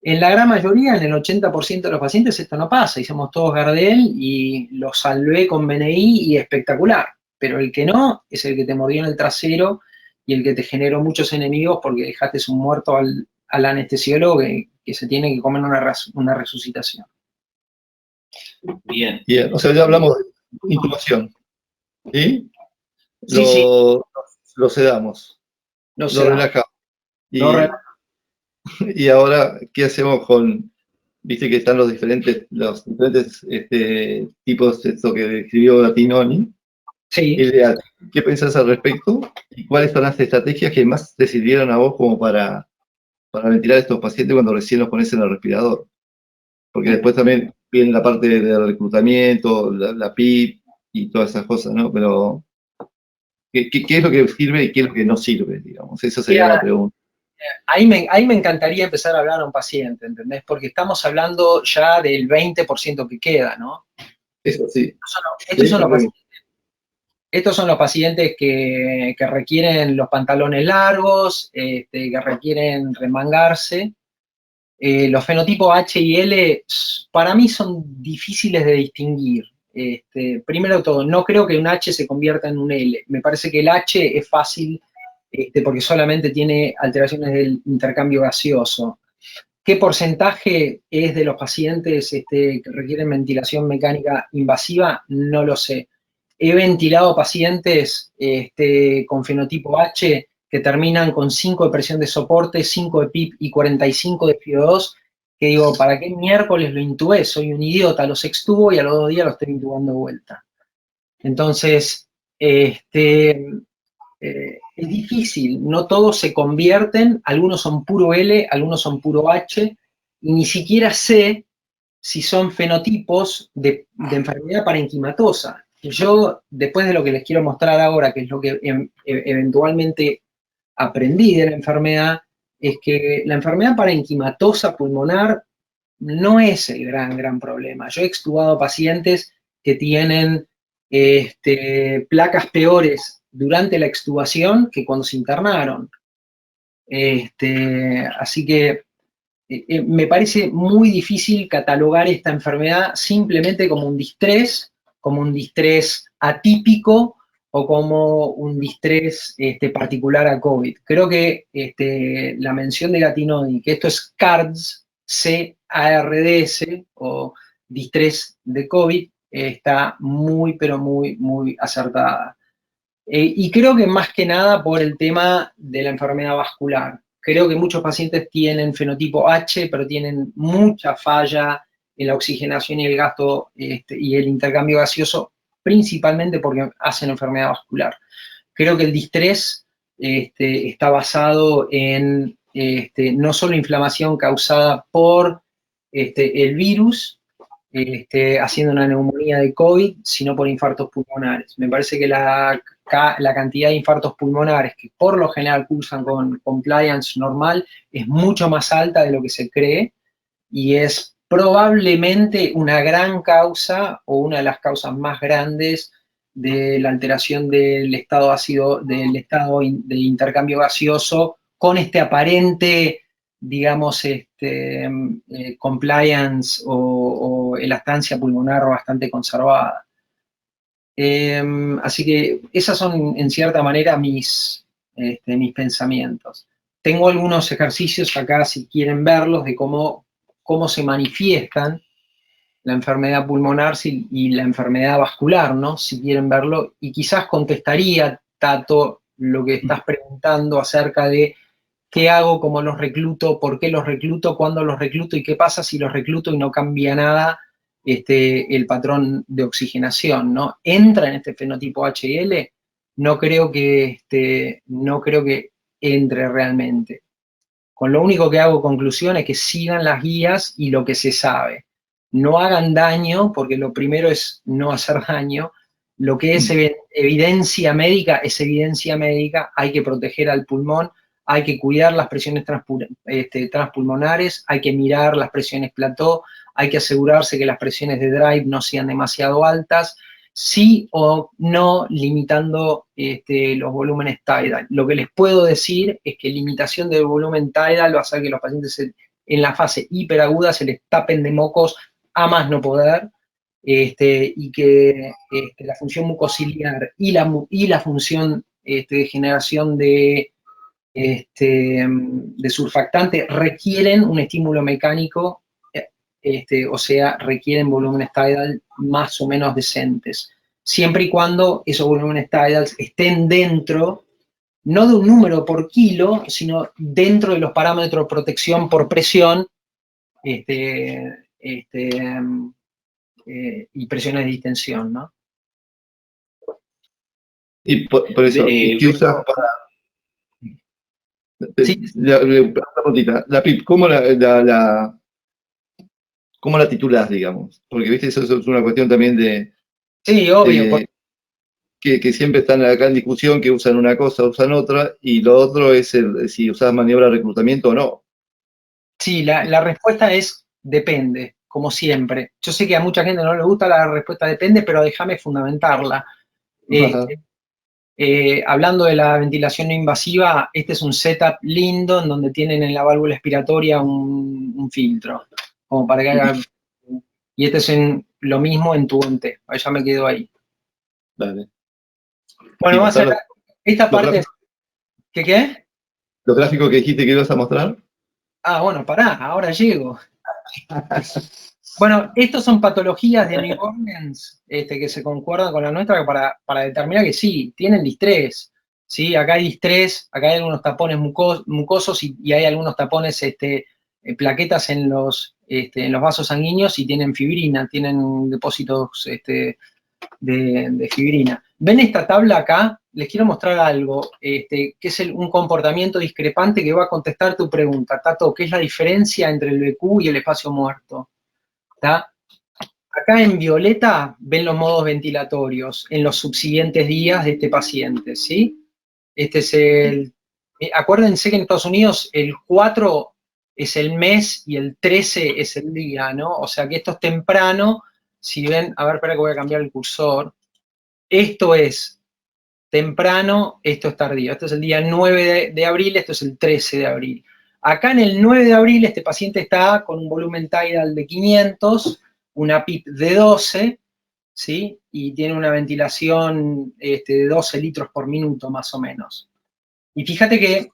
En la gran mayoría, en el 80% de los pacientes, esto no pasa, hicimos todos Gardel y lo salvé con BNI y espectacular, pero el que no es el que te mordió en el trasero y el que te generó muchos enemigos porque dejaste un muerto al anestesiólogo que se tiene que comer una resucitación. Bien. Bien, o sea, ya hablamos de intubación, ¿sí? Sí. Lo sedamos, Lo relajamos. Y ahora, ¿qué hacemos con, viste que están los diferentes tipos de esto que describió Gattinoni? Sí. ¿Qué pensás al respecto? ¿Y cuáles son las estrategias que más te sirvieron a vos como para ventilar a estos pacientes cuando recién los pones en el respirador? Porque después también viene la parte de reclutamiento, la PIP y todas esas cosas, ¿no? Pero, ¿qué es lo que sirve y qué es lo que no sirve, digamos? Esa sería la pregunta. Ahí me encantaría empezar a hablar a un paciente, ¿entendés? Porque estamos hablando ya del 20% que queda, ¿no? Eso sí. Estos son los pacientes que requieren los pantalones largos, que requieren remangarse. Los fenotipos H y L para mí son difíciles de distinguir. Primero de todo, no creo que un H se convierta en un L. Me parece que el H es fácil porque solamente tiene alteraciones del intercambio gaseoso. ¿Qué porcentaje es de los pacientes que requieren ventilación mecánica invasiva? No lo sé. He ventilado pacientes con fenotipo H que terminan con 5 de presión de soporte, 5 de PIP y 45 de FiO2, que digo, ¿para qué miércoles lo intubé? Soy un idiota, los extubo y a los 2 días los estoy intubando de vuelta. Entonces, es difícil, no todos se convierten, algunos son puro L, algunos son puro H, y ni siquiera sé si son fenotipos de enfermedad parenquimatosa. Yo, después de lo que les quiero mostrar ahora, que es lo que eventualmente aprendí de la enfermedad, es que la enfermedad parenquimatosa pulmonar no es el gran problema. Yo he extubado pacientes que tienen placas peores durante la extubación que cuando se internaron. Así que me parece muy difícil catalogar esta enfermedad simplemente como un distrés atípico o como un distrés particular a COVID. Creo que la mención de Gatinodi, que esto es CARDS, C-A-R-D-S, o distrés de COVID, está muy, pero muy acertada. Y creo que más que nada por el tema de la enfermedad vascular. Creo que muchos pacientes tienen fenotipo H, pero tienen mucha falla en la oxigenación y el gasto y el intercambio gaseoso, principalmente porque hacen enfermedad vascular. Creo que el distrés está basado en no solo inflamación causada por el virus, haciendo una neumonía de COVID, sino por infartos pulmonares. Me parece que la cantidad de infartos pulmonares que por lo general cursan con compliance normal es mucho más alta de lo que se cree y es probablemente una gran causa o una de las causas más grandes de la alteración del estado ácido, del estado de intercambio gaseoso con este aparente, digamos, compliance o elastancia pulmonar bastante conservada. Así que esas son, en cierta manera, mis pensamientos. Tengo algunos ejercicios acá, si quieren verlos, de cómo se manifiestan la enfermedad pulmonar y la enfermedad vascular, ¿no? Si quieren verlo, y quizás contestaría, Tato, lo que estás preguntando acerca de qué hago, cómo los recluto, por qué los recluto, cuándo los recluto y qué pasa si los recluto y no cambia nada el patrón de oxigenación, ¿no? ¿Entra en este fenotipo HL? No creo que entre realmente. Con lo único que hago conclusión es que sigan las guías y lo que se sabe. No hagan daño, porque lo primero es no hacer daño. Lo que es evidencia médica es evidencia médica. Hay que proteger al pulmón, hay que cuidar las presiones transpulmonares, hay que mirar las presiones plató, hay que asegurarse que las presiones de drive no sean demasiado altas, sí o no limitando los volúmenes tidal. Lo que les puedo decir es que limitación del volumen tidal va a hacer que los pacientes en la fase hiperaguda se les tapen de mocos a más no poder, y que la función mucociliar y la función de generación de surfactante requieren un estímulo mecánico, o sea, requieren volúmenes tidal más o menos decentes, siempre y cuando esos volúmenes tidal estén dentro, no de un número por kilo, sino dentro de los parámetros de protección por presión y presiones de distensión, ¿no? Y por eso, ¿qué usas para...? Sí. La PIP, ¿cómo la titulás, digamos? Porque, viste, eso es una cuestión también de... Sí, obvio. Que siempre están acá en discusión, que usan una cosa, usan otra, y lo otro es si usás maniobra de reclutamiento o no. Sí, la respuesta es depende, como siempre. Yo sé que a mucha gente no le gusta la respuesta depende, pero déjame fundamentarla. Hablando de la ventilación no invasiva, este es un setup lindo en donde tienen en la válvula expiratoria un filtro, como para que haga... Y este es lo mismo en tubo en T. Ya me quedo ahí. Dale. Bueno, Sí, vamos a hacer esta parte... ¿Qué? ¿Los gráficos que dijiste que ibas a mostrar? Ah, bueno, pará, ahora llego. Bueno, estos son patologías de New Orleans que se concuerdan con la nuestra para determinar que sí, tienen distrés. ¿Sí? Acá hay distrés, acá hay algunos tapones mucosos y hay algunos tapones, plaquetas en los vasos sanguíneos y tienen fibrina, tienen depósitos de fibrina. ¿Ven esta tabla acá? Les quiero mostrar algo, que es un comportamiento discrepante que va a contestar tu pregunta, Tato, ¿qué es la diferencia entre el BQ y el espacio muerto? ¿Está? Acá en violeta ven los modos ventilatorios en los subsiguientes días de este paciente, ¿sí? Este es acuérdense que en Estados Unidos el 4 es el mes y el 13 es el día, ¿no? O sea que esto es temprano. Si ven, a ver, espera que voy a cambiar el cursor. Esto es temprano, esto es tardío. Esto es el día 9 de abril, esto es el 13 de abril. Acá en el 9 de abril este paciente está con un volumen tidal de 500, una PIP de 12, ¿sí? Y tiene una ventilación de 12 litros por minuto más o menos. Y fíjate que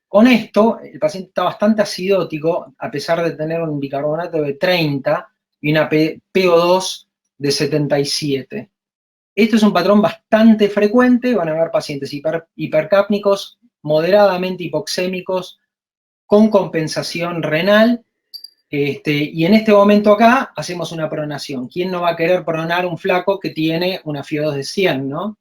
con esto el paciente está bastante acidótico, a pesar de tener un bicarbonato de 30 y una PO2 de 77. Esto es un patrón bastante frecuente, van a haber pacientes hipercápnicos, moderadamente hipoxémicos, con compensación renal, y en este momento acá hacemos una pronación. ¿Quién no va a querer pronar un flaco que tiene una FIO2 de 100, no?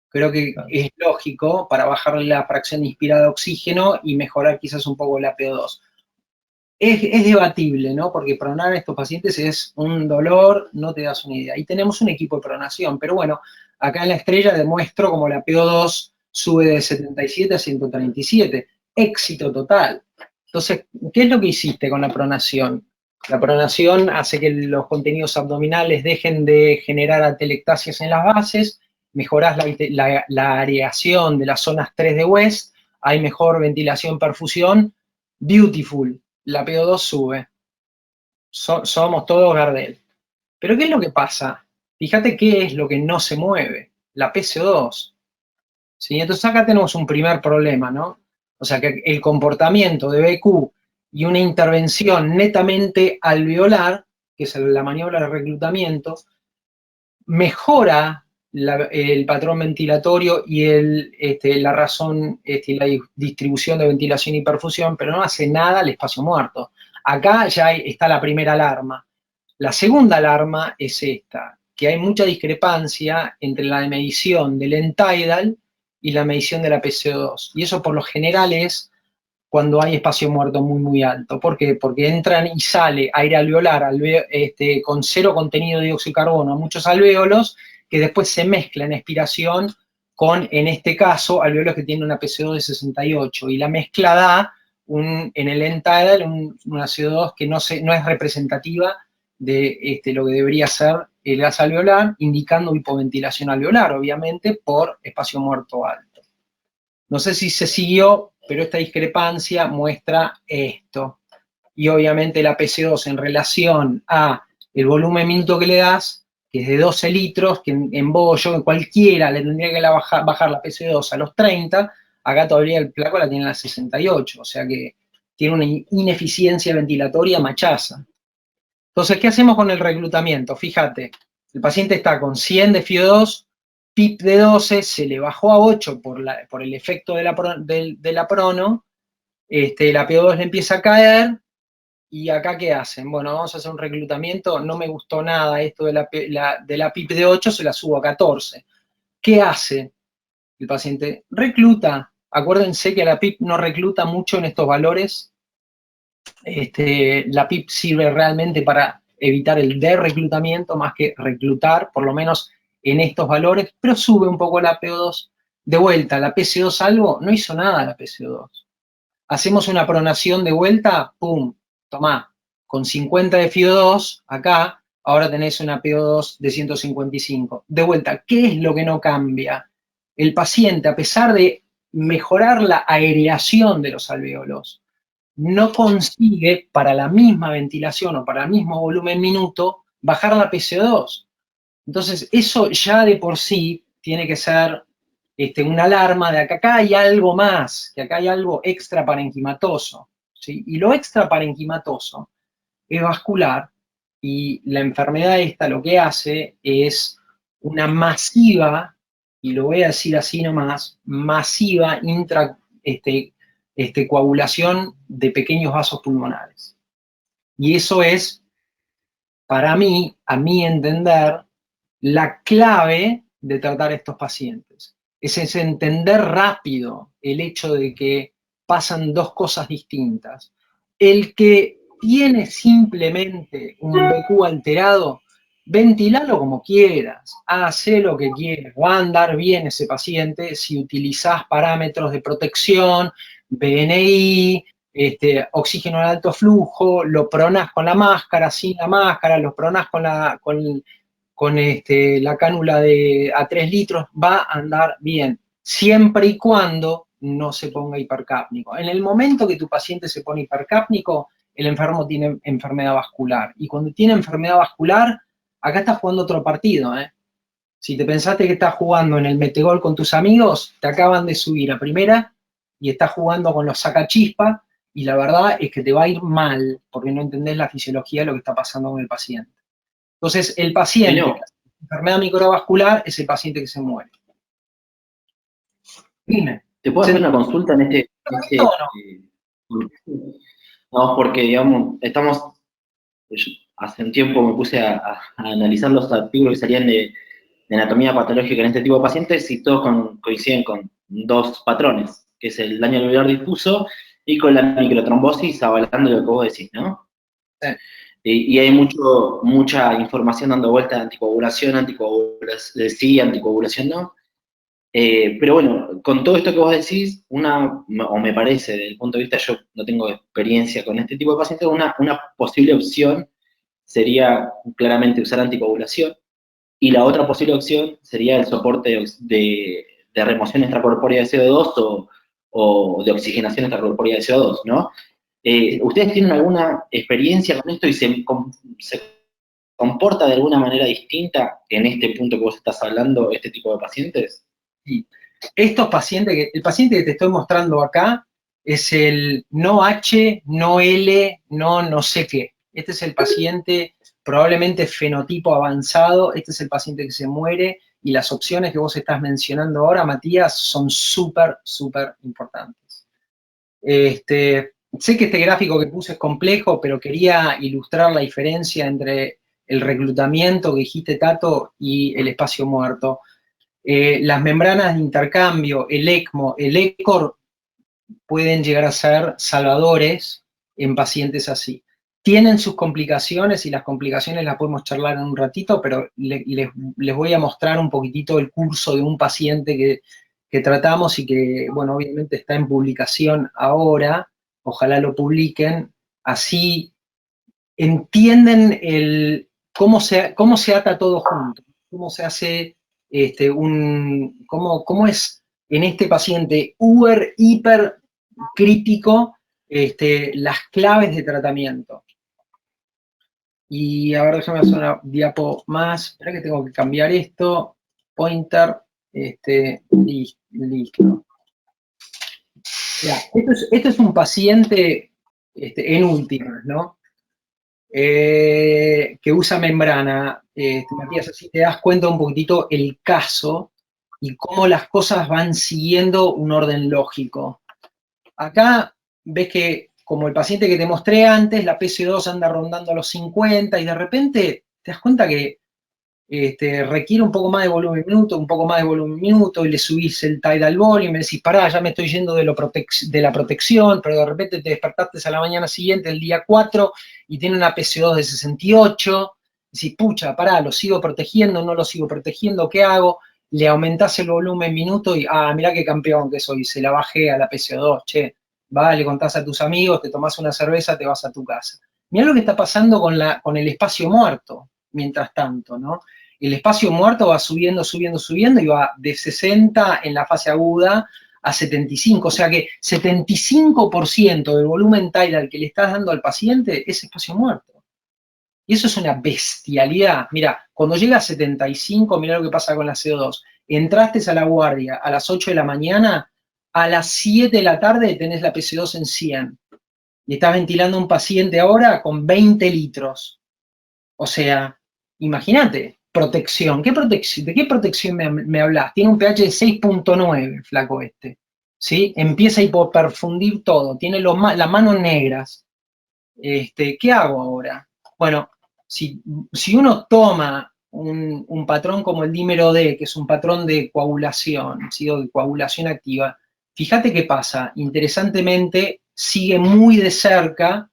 Creo que es lógico para bajarle la fracción inspirada de oxígeno y mejorar quizás un poco la PO2. Es debatible, ¿no? Porque pronar a estos pacientes es un dolor, no te das una idea. Y tenemos un equipo de pronación, pero bueno, acá en la estrella demuestro como la PO2 sube de 77 a 137. Éxito total. Entonces, ¿qué es lo que hiciste con la pronación? La pronación hace que los contenidos abdominales dejen de generar atelectasias en las bases, mejorás la areación de las zonas 3 de West, hay mejor ventilación, perfusión, beautiful. La PO2 sube. Somos todos Gardel. Pero ¿qué es lo que pasa? Fíjate qué es lo que no se mueve. La PCO2. ¿Sí? Entonces acá tenemos un primer problema, ¿no? O sea que el comportamiento de BQ y una intervención netamente alveolar, que es la maniobra de reclutamiento, mejora el patrón ventilatorio y la razón, la distribución de ventilación y perfusión, pero no hace nada al espacio muerto. Acá ya está la primera alarma. La segunda alarma es esta, que hay mucha discrepancia entre la medición del end-tidal y la medición de la PCO2. Y eso por lo general es cuando hay espacio muerto muy, muy alto. ¿Por qué? Porque entran y sale aire alveolar con cero contenido de dióxido de carbono a muchos alvéolos, que después se mezcla en expiración con, en este caso, alvéolos que tienen una PCO2 de 68. Y la mezcla da, en el end-tidal, una CO2 que no es representativa de lo que debería ser el gas alveolar, indicando hipoventilación alveolar, obviamente, por espacio muerto alto. No sé si se siguió, pero esta discrepancia muestra esto. Y obviamente la PC2 en relación a el volumen minuto que le das, que es de 12 litros, que en bollo, en cualquiera le tendría que bajar la PC2 a los 30, acá todavía el flaco la tiene a las 68, o sea que tiene una ineficiencia ventilatoria machaza. Entonces, ¿qué hacemos con el reclutamiento? Fíjate, el paciente está con 100 de FIO2, PIP de 12, se le bajó a 8 por el efecto de la prono, la PO2 le empieza a caer, y acá ¿qué hacen? Bueno, vamos a hacer un reclutamiento, no me gustó nada esto de la PIP de 8, se la subo a 14. ¿Qué hace el paciente? Recluta. Acuérdense que la PIP no recluta mucho en estos valores. La PIP sirve realmente para evitar el de-reclutamiento más que reclutar, por lo menos en estos valores, pero sube un poco la PO2. De vuelta, la PCO2 algo, no hizo nada la PCO2. Hacemos una pronación de vuelta, pum, tomá, con 50 de FIO2 acá, ahora tenés una PO2 de 155. De vuelta, ¿qué es lo que no cambia? el paciente, a pesar de mejorar la aireación de los alvéolos, no consigue para la misma ventilación o para el mismo volumen minuto bajar la PCO2. Entonces, eso ya de por sí tiene que ser una alarma de que acá hay algo más, que acá hay algo extraparenquimatoso, ¿sí? Y lo extraparenquimatoso es vascular, y la enfermedad esta lo que hace es una masiva, y lo voy a decir así nomás, masiva coagulación de pequeños vasos pulmonares. Y eso es, para mí, a mi entender, la clave de tratar a estos pacientes. Es entender rápido el hecho de que pasan dos cosas distintas. El que tiene simplemente un BQ alterado, ventilalo como quieras, hace lo que quieras, va a andar bien ese paciente si utilizás parámetros de protección, BNI, oxígeno en alto flujo, lo pronás con la máscara, sin la máscara, lo pronás con la cánula a 3 litros, va a andar bien, siempre y cuando no se ponga hipercápnico. En el momento que tu paciente se pone hipercápnico, el enfermo tiene enfermedad vascular. Y cuando tiene enfermedad vascular, acá estás jugando otro partido, ¿eh? Si te pensaste que estás jugando en el metegol con tus amigos, te acaban de subir a primera y estás jugando con los sacachispa, y la verdad es que te va a ir mal, porque no entendés la fisiología de lo que está pasando con el paciente. Entonces, el paciente con enfermedad microvascular es el paciente que se muere. Dime. ¿Te puedo hacer una consulta en este no, porque, digamos, hace un tiempo me puse a analizar los artículos que salían de anatomía patológica en este tipo de pacientes, y todos coinciden con dos patrones, que es el daño alveolar difuso y con la microtrombosis, avalando lo que vos decís, ¿no? Sí. Y hay mucha información dando vuelta de anticoagulación sí, anticoagulación no. Pero bueno, con todo esto que vos decís, o me parece, desde el punto de vista, yo no tengo experiencia con este tipo de pacientes, una posible opción sería claramente usar anticoagulación, y la otra posible opción sería el soporte de remoción extracorpórea de CO2 o de oxigenación extracorpórea de CO2, ¿no? ¿Ustedes tienen alguna experiencia con esto y se comporta de alguna manera distinta en este punto que vos estás hablando, este tipo de pacientes? Sí. Estos pacientes, el paciente que te estoy mostrando acá es el no H, no L, no sé qué. Este es el paciente probablemente fenotipo avanzado, este es el paciente que se muere, y las opciones que vos estás mencionando ahora, Matías, son súper, súper importantes. Sé que este gráfico que puse es complejo, pero quería ilustrar la diferencia entre el reclutamiento que dijiste, Tato, y el espacio muerto. Las membranas de intercambio, el ECMO, el ECOR, pueden llegar a ser salvadores en pacientes así. Tienen sus complicaciones, y las complicaciones las podemos charlar en un ratito, pero les voy a mostrar un poquitito el curso de un paciente que tratamos y que, bueno, obviamente está en publicación ahora, ojalá lo publiquen, así entienden cómo se ata todo junto, cómo se hace cómo es en este paciente hiper crítico las claves de tratamiento. Y ahora déjame hacer una diapo más. Espera que tengo que cambiar esto. Pointer, listo. Ya, esto es un paciente en últimas, ¿no? Que usa membrana. Matías, así te das cuenta un poquitito el caso y cómo las cosas van siguiendo un orden lógico. Acá ves que, como el paciente que te mostré antes, la PCO2 anda rondando los 50, y de repente te das cuenta que requiere un poco más de volumen minuto, un poco más de volumen minuto, y le subís el tidal volume, y me decís, pará, ya me estoy yendo de la protección, pero de repente te despertaste a la mañana siguiente, el día 4, y tiene una PCO2 de 68, y decís, pucha, pará, ¿lo sigo protegiendo, no lo sigo protegiendo, qué hago? Le aumentás el volumen minuto y, mirá qué campeón que soy, se la bajé a la PCO2, che, va, le contás a tus amigos, te tomás una cerveza, te vas a tu casa. Mirá lo que está pasando con el espacio muerto, mientras tanto, ¿no? El espacio muerto va subiendo, subiendo, subiendo y va de 60 en la fase aguda a 75, o sea que 75% del volumen tidal que le estás dando al paciente es espacio muerto. Y eso es una bestialidad. Mira, cuando llega a 75, mira lo que pasa con la CO2. Entraste a la guardia a las 8 de la mañana, a las 7 de la tarde tenés la PC2 en 100. Y estás ventilando a un paciente ahora con 20 litros. O sea, imagínate, protección. ¿De qué protección me hablas? Tiene un pH de 6.9, el flaco este. ¿Sí? Empieza a hipoperfundir todo. Tiene las manos negras. ¿Qué hago ahora? Bueno, si uno toma un patrón como el dímero D, que es un patrón de coagulación, ¿sí? O de coagulación activa, fíjate qué pasa. Interesantemente, sigue muy de cerca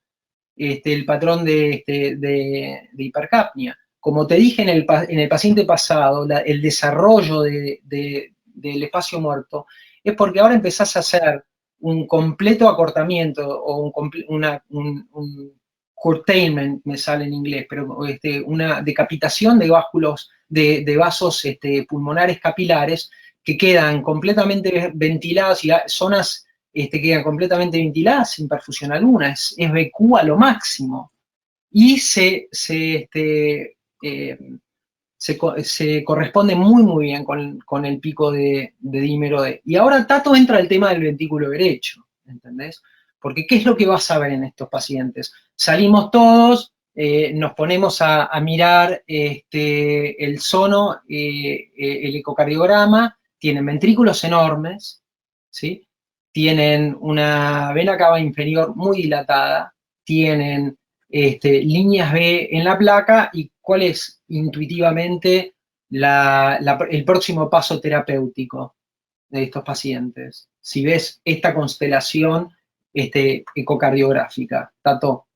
el patrón de hipercapnia. Como te dije en el paciente pasado, el desarrollo del espacio muerto es porque ahora empezás a hacer un completo acortamiento o un curtailment, me sale en inglés, pero una decapitación de vasos pulmonares capilares que quedan completamente ventilados y zonas quedan completamente ventiladas sin perfusión alguna, es BQ a lo máximo. Y se corresponde muy, muy bien con el pico de dímero D. Y ahora, Tato, entra el tema del ventrículo derecho, ¿entendés? Porque ¿qué es lo que vas a ver en estos pacientes? Salimos todos, nos ponemos a mirar el sono, el ecocardiograma, tienen ventrículos enormes, ¿sí? Tienen una vena cava inferior muy dilatada, tienen líneas B en la placa, y cuál es intuitivamente el próximo paso terapéutico de estos pacientes. Si ves esta constelación ecocardiográfica, Tato.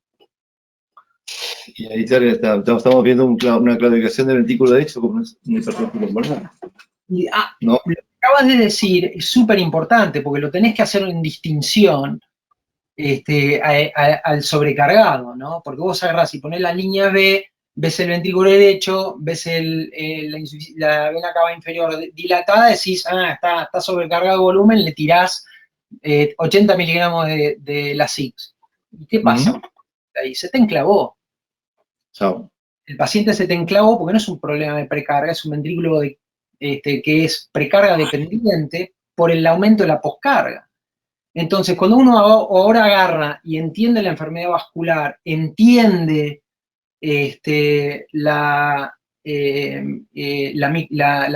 Y ahí estamos viendo una claudicación del ventrículo derecho como una hipertrofia pulmonar. ¿No? Lo que acabas de decir es súper importante, porque lo tenés que hacer en distinción al sobrecargado, ¿no? Porque vos agarrás y ponés la línea B, ves el ventrículo derecho, ves la vena cava inferior dilatada, decís, está sobrecargado volumen, le tirás 80 miligramos de Lasix. ¿Y qué pasa? Ahí se te enclavó. Chao. El paciente se te enclavó porque no es un problema de precarga, es un ventrículo que es precarga dependiente por el aumento de la poscarga. Entonces, cuando uno ahora agarra y entiende la enfermedad vascular, entiende la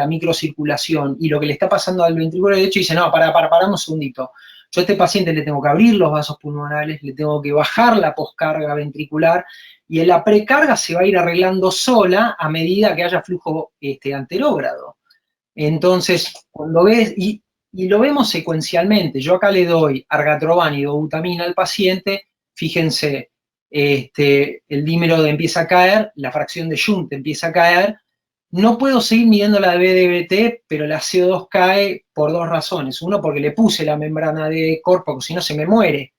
microcirculación y lo que le está pasando al ventrículo derecho, dice, no, paramos un segundito. Yo a este paciente le tengo que abrir los vasos pulmonares, le tengo que bajar la poscarga ventricular, y la precarga se va a ir arreglando sola a medida que haya flujo anterógrado. Entonces, cuando ves, y lo vemos secuencialmente, yo acá le doy argatroban y dobutamina al paciente, fíjense, el dímero empieza a caer, la fracción de Shunt empieza a caer, no puedo seguir midiendo la BDBT, pero la CO2 cae por dos razones. Uno, porque le puse la membrana de Corp, porque si no se me muere,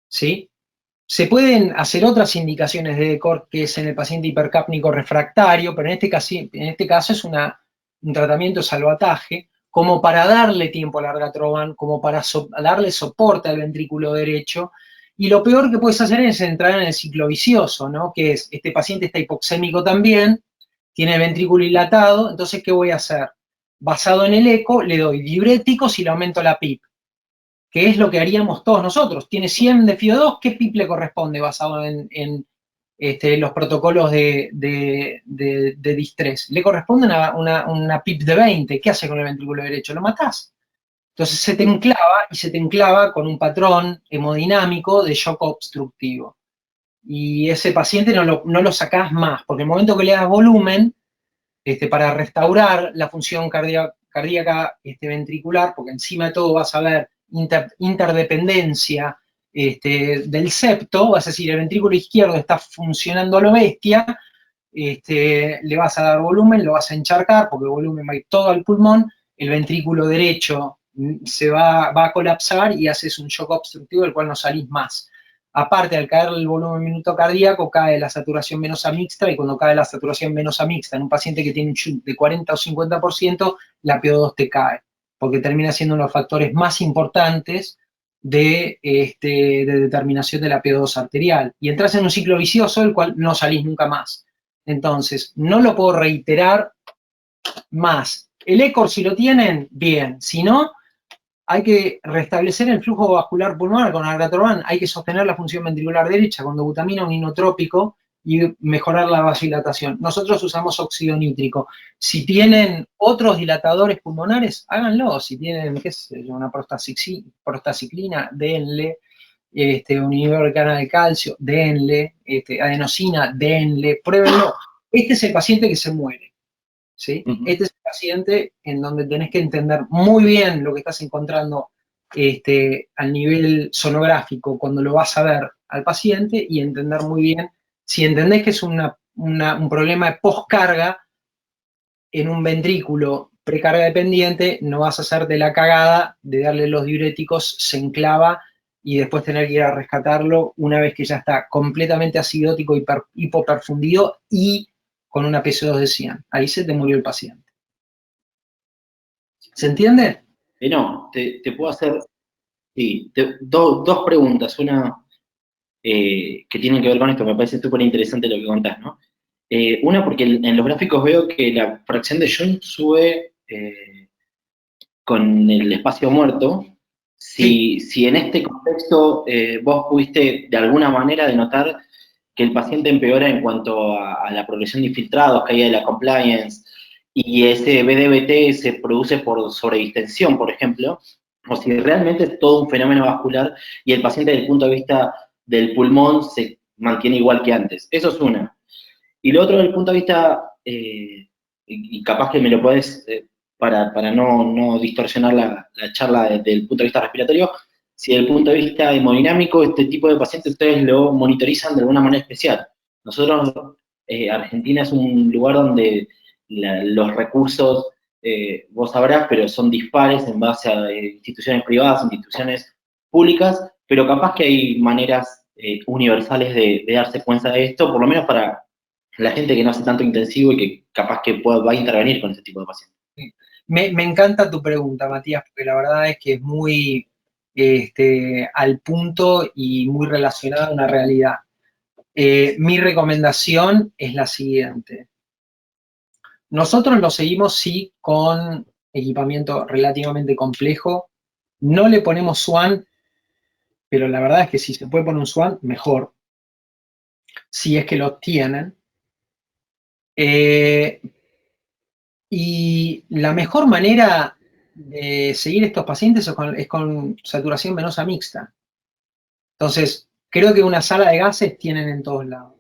¿sí? Se pueden hacer otras indicaciones de ECOR, que es en el paciente hipercápnico refractario, pero en este caso es un tratamiento de salvataje, como para darle tiempo al argatroban, como para darle soporte al ventrículo derecho. Y lo peor que puedes hacer es entrar en el ciclo vicioso, ¿no? Que es, este paciente está hipoxémico también, tiene el ventrículo dilatado, entonces, ¿qué voy a hacer? Basado en el eco, le doy diuréticos y le aumento la PIP, que es lo que haríamos todos nosotros. Tiene 100 de FiO2, ¿qué PIP le corresponde basado en los protocolos de distrés? Le corresponde una PIP de 20. ¿Qué hace con el ventrículo derecho? Lo matás. Entonces se te enclava, y se te enclava con un patrón hemodinámico de shock obstructivo. Y ese paciente no lo sacás más, porque el momento que le das volumen, para restaurar la función cardíaca ventricular, porque encima de todo vas a ver interdependencia del septo, vas a decir, el ventrículo izquierdo está funcionando a lo bestia, le vas a dar volumen, lo vas a encharcar, porque el volumen va a ir todo al pulmón, el ventrículo derecho se va a colapsar y haces un shock obstructivo del cual no salís más. Aparte, al caer el volumen minuto cardíaco, cae la saturación venosa mixta, y cuando cae la saturación venosa mixta en un paciente que tiene un shunt de 40 o 50%, la PO2 te cae, porque termina siendo uno de los factores más importantes de determinación de la PO2 arterial. Y entras en un ciclo vicioso del cual no salís nunca más. Entonces, no lo puedo reiterar más. El ECOR, si lo tienen, bien. Si no, hay que restablecer el flujo vascular pulmonar con alprazolam, hay que sostener la función ventricular derecha con dobutamina, un inotrópico, y mejorar la vasodilatación. Nosotros usamos óxido nítrico. Si tienen otros dilatadores pulmonares, háganlo. Si tienen, qué sé yo, una prostaciclina, denle. Un inhibidor de cadena de calcio, denle. Adenosina, denle. Pruébenlo. Este es el paciente que se muere, ¿sí? Este es el paciente en donde tenés que entender muy bien lo que estás encontrando al nivel sonográfico cuando lo vas a ver al paciente, y entender muy bien, si entendés que es un problema de poscarga en un ventrículo precarga dependiente, no vas a hacerte la cagada de darle los diuréticos, se enclava, y después tener que ir a rescatarlo una vez que ya está completamente acidótico, hipoperfundido y con una PCO2 de 100. Ahí se te murió el paciente. ¿Se entiende? No, te puedo hacer dos preguntas. Una que tienen que ver con esto, me parece súper interesante lo que contás, ¿no? Una, porque en los gráficos veo que la fracción de Jung sube con el espacio muerto. Si en este contexto vos pudiste de alguna manera denotar que el paciente empeora en cuanto a la progresión de infiltrados, caída de la compliance, y ese BDBT se produce por sobredistensión, por ejemplo, o si realmente es todo un fenómeno vascular y el paciente desde el punto de vista del pulmón se mantiene igual que antes. Eso es una. Y lo otro desde el punto de vista, y capaz que me lo podés, para no distorsionar la charla desde el punto de vista respiratorio, si desde el punto de vista hemodinámico este tipo de pacientes ustedes lo monitorizan de alguna manera especial. Nosotros, Argentina es un lugar donde los recursos, vos sabrás, pero son dispares en base a instituciones privadas, instituciones públicas, pero capaz que hay maneras universales de darse cuenta de esto, por lo menos para la gente que no hace tanto intensivo y que capaz que va a intervenir con este tipo de pacientes. Me encanta tu pregunta, Matías, porque la verdad es que es muy al punto y muy relacionada a una realidad. Mi recomendación es la siguiente. Nosotros lo seguimos, sí, con equipamiento relativamente complejo. No le ponemos SWAN, pero la verdad es que si se puede poner un SWAN, mejor. Si es que lo tienen. Y la mejor manera de seguir estos pacientes es con saturación venosa mixta. Entonces, creo que una sala de gases tienen en todos lados.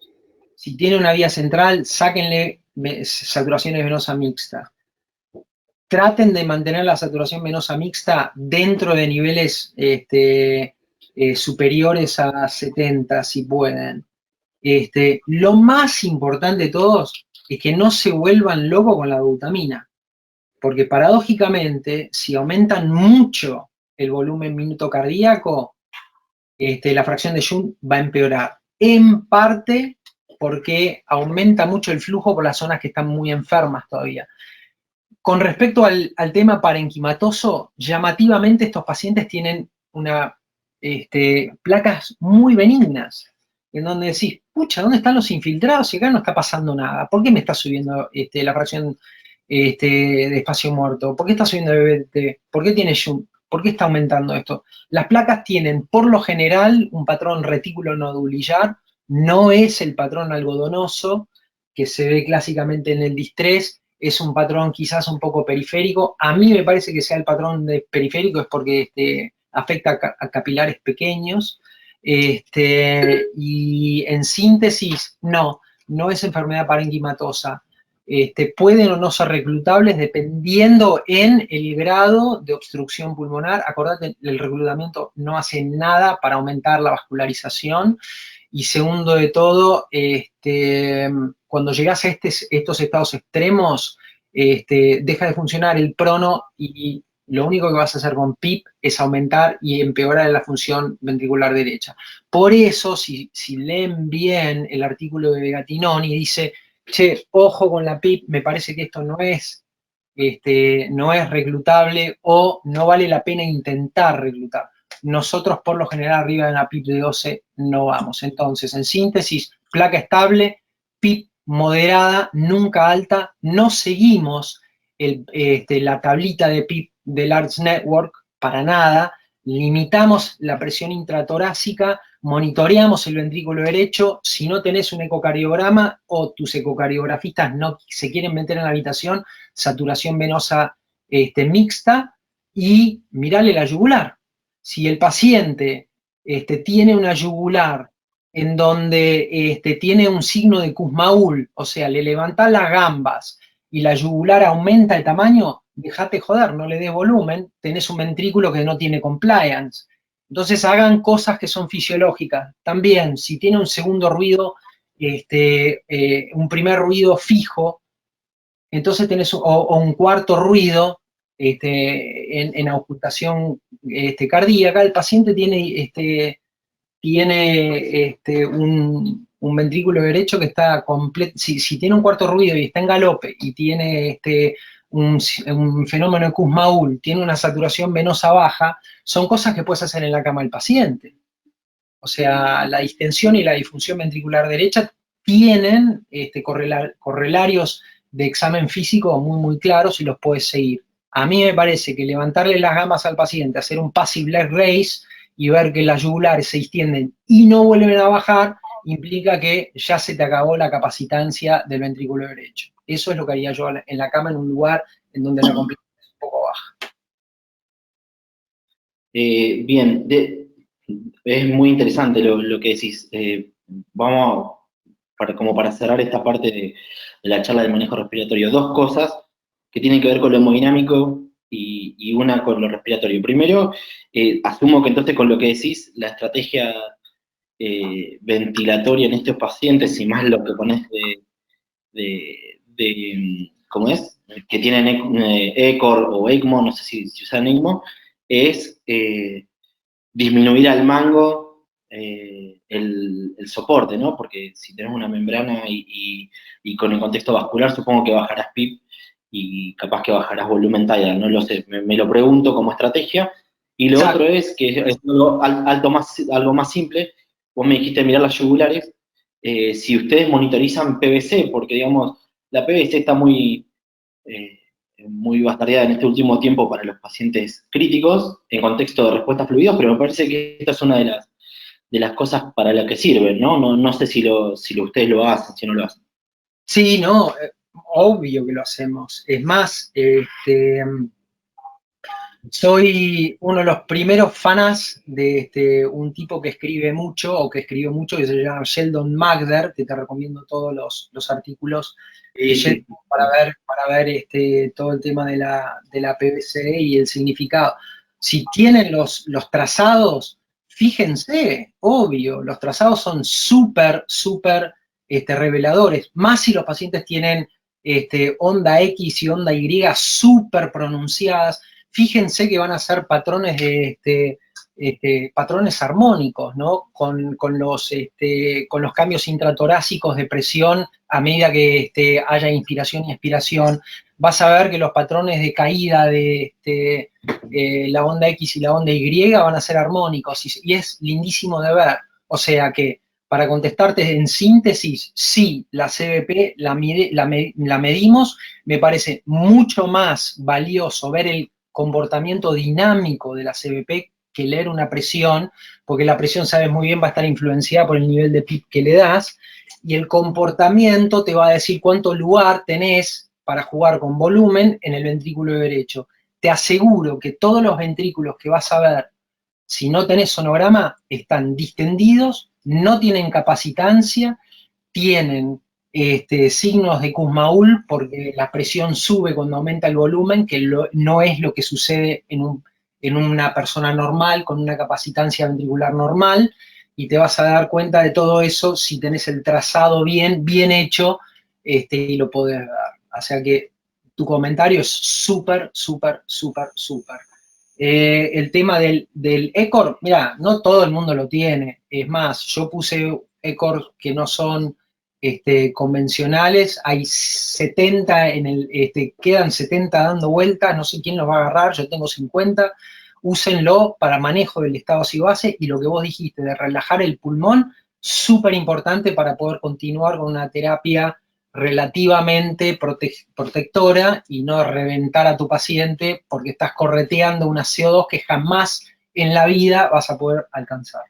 Si tiene una vía central, sáquenle saturaciones venosa mixta. Traten de mantener la saturación venosa mixta dentro de niveles superiores a 70, si pueden. Lo más importante de todos es que no se vuelvan locos con la dobutamina, porque paradójicamente, si aumentan mucho el volumen minuto cardíaco, la fracción de Jung va a empeorar. En parte porque aumenta mucho el flujo por las zonas que están muy enfermas todavía. Con respecto al tema parenquimatoso, llamativamente estos pacientes tienen placas muy benignas, en donde decís, pucha, ¿dónde están los infiltrados? Y acá no está pasando nada. ¿Por qué me está subiendo la fracción de espacio muerto? ¿Por qué está subiendo BBT? ¿Por qué tiene Jung? ¿Por qué está aumentando esto? Las placas tienen, por lo general, un patrón retículo nodulillar, no es el patrón algodonoso que se ve clásicamente en el distrés, es un patrón quizás un poco periférico. A mí me parece que sea el patrón de periférico es porque afecta a capilares pequeños. Y en síntesis, no es enfermedad parenquimatosa. Pueden o no ser reclutables dependiendo en el grado de obstrucción pulmonar. Acordate, el reclutamiento no hace nada para aumentar la vascularización. Y segundo de todo, cuando llegas a estos estados extremos, deja de funcionar el prono y lo único que vas a hacer con PIP es aumentar y empeorar la función ventricular derecha. Por eso, si leen bien el artículo de Begatinoni, dice, che, ojo con la PIP, me parece que esto no es reclutable o no vale la pena intentar reclutar. Nosotros, por lo general, arriba de la PIP de 12 no vamos. Entonces, en síntesis, placa estable, PIP moderada, nunca alta, no seguimos la tablita de PIP del Arts Network para nada, limitamos la presión intratorácica, monitoreamos el ventrículo derecho, si no tenés un ecocardiograma o tus ecocardiografistas no se quieren meter en la habitación, saturación venosa mixta, y mirale la yugular. Si el paciente tiene una yugular en donde tiene un signo de Kussmaul, o sea, le levantás las gambas y la yugular aumenta el tamaño, dejate joder, no le des volumen, tenés un ventrículo que no tiene compliance. Entonces hagan cosas que son fisiológicas. También, si tiene un segundo ruido, un primer ruido fijo, entonces tenés, o un cuarto ruido en auscultación cardíaca, el paciente tiene un ventrículo derecho que está completo. Si tiene un cuarto ruido y está en galope y tiene un fenómeno de Kussmaul, tiene una saturación venosa baja, son cosas que puedes hacer en la cama del paciente. O sea, la distensión y la disfunción ventricular derecha tienen correlarios de examen físico muy, muy claros y los puedes seguir. A mí me parece que levantarle las gambas al paciente, hacer un passive leg raise y ver que las yugulares se extienden y no vuelven a bajar, implica que ya se te acabó la capacitancia del ventrículo derecho. Eso es lo que haría yo en la cama, en un lugar en donde la complejidad es un poco baja. Bien, es muy interesante lo que decís. Vamos, como para cerrar esta parte de la charla del manejo respiratorio, dos cosas que tienen que ver con lo hemodinámico y una con lo respiratorio. Primero, asumo que entonces con lo que decís, la estrategia ventilatoria en estos pacientes, y más lo que pones ¿cómo es? Que tienen ECOR o ECMO, no sé si usan ECMO, es disminuir al mango el soporte, ¿no? Porque si tenés una membrana y con el contexto vascular, supongo que bajarás PIP y capaz que bajarás volumen tidal, no lo sé, me lo pregunto como estrategia. Y lo otro es que es algo más simple, vos me dijiste mirar las yugulares, si ustedes monitorizan PVC, porque digamos, la PVC está muy bastardeada en este último tiempo para los pacientes críticos, en contexto de respuestas fluidas, pero me parece que esta es una de las cosas para las que sirven, ¿no? No sé si ustedes lo hacen, si no lo hacen. Sí, no, obvio que lo hacemos. Es más, soy uno de los primeros fanas de un tipo que escribe mucho, o que escribió mucho, que se llama Sheldon Magder, que te recomiendo todos los artículos para ver todo el tema de la PVC y el significado. Si tienen los trazados, fíjense, obvio, los trazados son súper reveladores, más si los pacientes tienen onda X y onda Y súper pronunciadas. Fíjense que van a ser patrones patrones armónicos, ¿no? Con los cambios intratorácicos de presión a medida que haya inspiración y expiración. Vas a ver que los patrones de caída de la onda X y la onda Y van a ser armónicos y es lindísimo de ver. O sea que, para contestarte en síntesis, sí, la CVP la medimos, me parece mucho más valioso ver el comportamiento dinámico de la CVP que leer una presión, porque la presión, sabes muy bien, va a estar influenciada por el nivel de PIP que le das, y el comportamiento te va a decir cuánto lugar tenés para jugar con volumen en el ventrículo derecho. Te aseguro que todos los ventrículos que vas a ver, si no tenés sonograma, están distendidos, no tienen capacitancia, tienen signos de Kussmaul, porque la presión sube cuando aumenta el volumen, que no es lo que sucede en una persona normal, con una capacitancia ventricular normal, y te vas a dar cuenta de todo eso si tenés el trazado bien hecho, y lo podés ver. O sea que tu comentario es súper. El tema del ECOR, mira, no todo el mundo lo tiene. Es más, yo puse ECOR que no son convencionales, hay 70 quedan 70 dando vueltas, no sé quién los va a agarrar, yo tengo 50. Úsenlo para manejo del estado ácido base, y lo que vos dijiste de relajar el pulmón, súper importante para poder continuar con una terapia relativamente protectora y no reventar a tu paciente porque estás correteando una CO2 que jamás en la vida vas a poder alcanzar.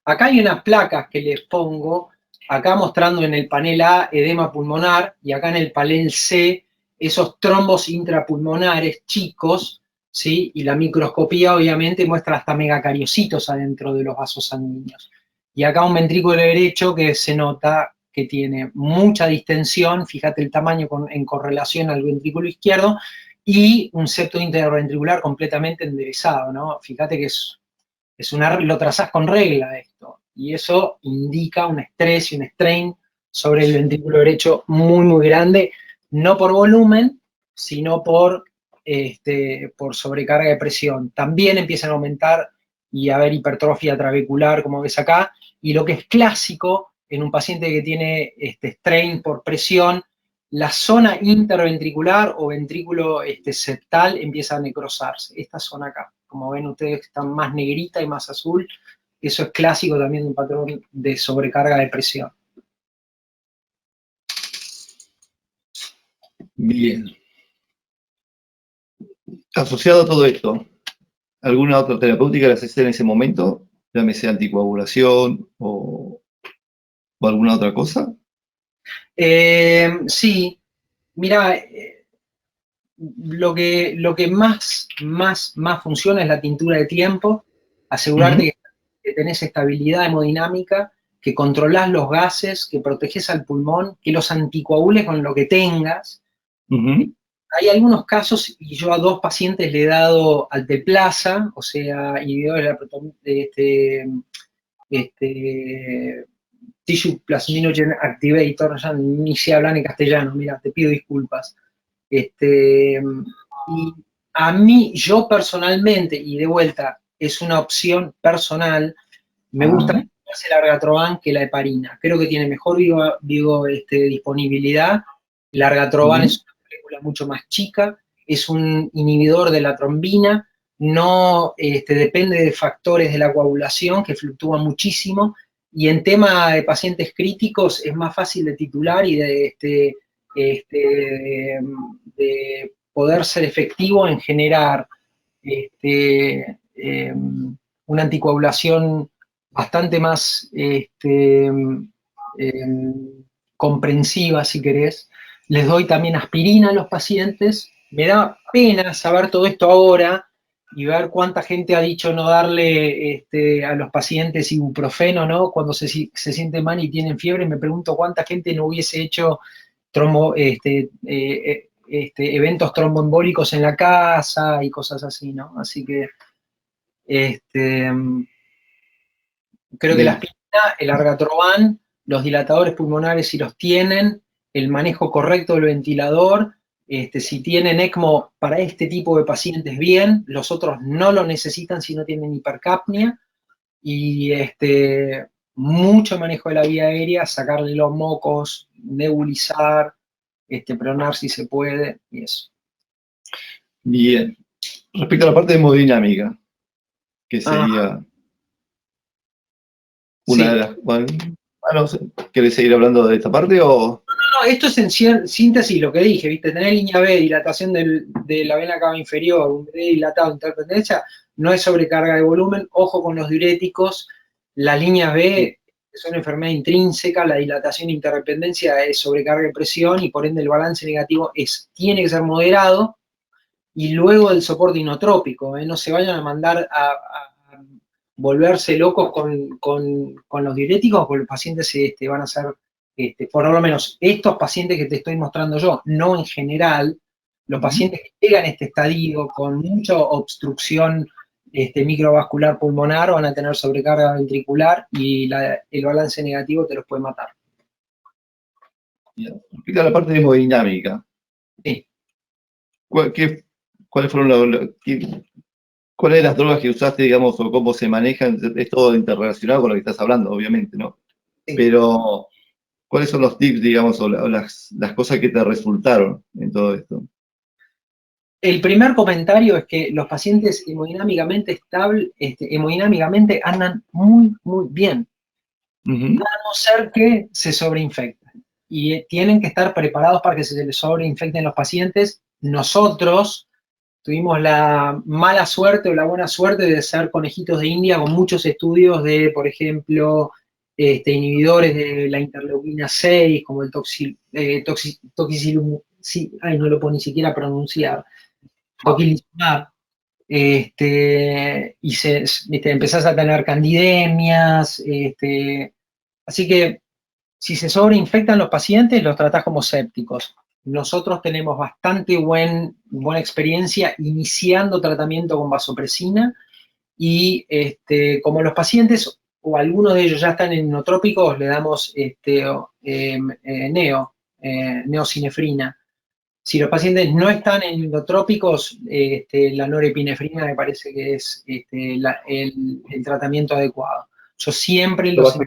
Acá hay unas placas que les pongo, acá mostrando en el panel A edema pulmonar, y acá en el panel C esos trombos intrapulmonares chicos, ¿sí? Y la microscopía obviamente muestra hasta megacariocitos adentro de los vasos sanguíneos. Y acá un ventrículo derecho que se nota que tiene mucha distensión, fíjate el tamaño en correlación al ventrículo izquierdo, y un septo interventricular completamente enderezado, ¿no? Fíjate que lo trazás con regla esto, y eso indica un estrés y un strain sobre el ventrículo derecho muy grande, no por volumen, sino por sobrecarga de presión. También empiezan a aumentar y a haber hipertrofia trabecular, como ves acá, y lo que es clásico en un paciente que tiene strain por presión, la zona interventricular o ventrículo septal empieza a necrosarse, esta zona acá. Como ven ustedes, está más negrita y más azul. Eso es clásico también de un patrón de sobrecarga de presión. Bien. Asociado a todo esto, ¿alguna otra terapéutica la haces en ese momento? Llámese anticoagulación o alguna otra cosa. Sí, mira, lo que más funciona es la tintura de tiempo, asegurarte que tenés estabilidad hemodinámica, que controlás los gases, que proteges al pulmón, que los anticoagules con lo que tengas. Hay algunos casos, y yo a 2 pacientes le he dado alteplasa, o sea, inhibidores de la proteína, Tissue Plasminogen Activator, ya ni se hablan en castellano, mira, te pido disculpas. Y a mí, yo personalmente, y de vuelta, es una opción personal, me gusta más el argatroban que la heparina. Creo que tiene mejor disponibilidad. El argatroban es una molécula mucho más chica, es un inhibidor de la trombina, no depende de factores de la coagulación que fluctúan muchísimo, y en tema de pacientes críticos es más fácil de titular y de poder ser efectivo en generar una anticoagulación bastante más comprensiva, si querés. Les doy también aspirina a los pacientes. Me da pena saber todo esto ahora y ver cuánta gente ha dicho no darle a los pacientes ibuprofeno, ¿no? Cuando se sienten mal y tienen fiebre. Me pregunto cuánta gente no hubiese hecho eventos tromboembólicos en la casa y cosas así, ¿no? Así que creo que la aspirina, el argatroban, los dilatadores pulmonares si los tienen, el manejo correcto del ventilador, si tienen ECMO para este tipo de pacientes bien, los otros no lo necesitan si no tienen hipercapnia, y mucho manejo de la vía aérea, sacarle los mocos, nebulizar, pronar si se puede, y eso. Bien. Respecto a la parte de hemodinámica, que sería una de las... Bueno, ¿querés seguir hablando de esta parte o...? No, esto es en síntesis lo que dije, ¿viste? Tener línea B, dilatación de la vena cava inferior, un B dilatado, interpendencia, no es sobrecarga de volumen. Ojo con los diuréticos, las líneas B es una enfermedad intrínseca, la dilatación e interdependencia es sobrecarga de presión y por ende el balance negativo tiene que ser moderado, y luego el soporte inotrópico, no se vayan a mandar a volverse locos con los diuréticos, porque los pacientes van a ser, por lo menos estos pacientes que te estoy mostrando yo, no en general, los pacientes que llegan a este estadio con mucha obstrucción microvascular pulmonar van a tener sobrecarga ventricular y el balance negativo te los puede matar. Bien. Respecto a la parte de hemodinámica, Sí. ¿cuáles fueron cuáles de las drogas que usaste, digamos, o cómo se manejan? Es todo interrelacionado con lo que estás hablando, obviamente, ¿no? Sí. Pero, ¿cuáles son los tips, digamos, o las cosas que te resultaron en todo esto? El primer comentario es que los pacientes hemodinámicamente estables, hemodinámicamente andan muy, muy bien. Ujú. A no ser que se sobreinfecten. Y tienen que estar preparados para que se les sobreinfecten los pacientes. Nosotros tuvimos la mala suerte o la buena suerte de ser conejitos de India con muchos estudios de, por ejemplo, inhibidores de la interleuquina 6, como el ay, no lo puedo ni siquiera pronunciar, tocilizumab, y empezás a tener candidemias, así que si se sobreinfectan los pacientes, los tratás como sépticos. Nosotros tenemos bastante buena experiencia iniciando tratamiento con vasopresina y como los pacientes o algunos de ellos ya están en inotrópicos, le damos neosinefrina. Si los pacientes no están en inotrópicos, la norepinefrina me parece que es el tratamiento adecuado. Yo siempre Lo los... vas,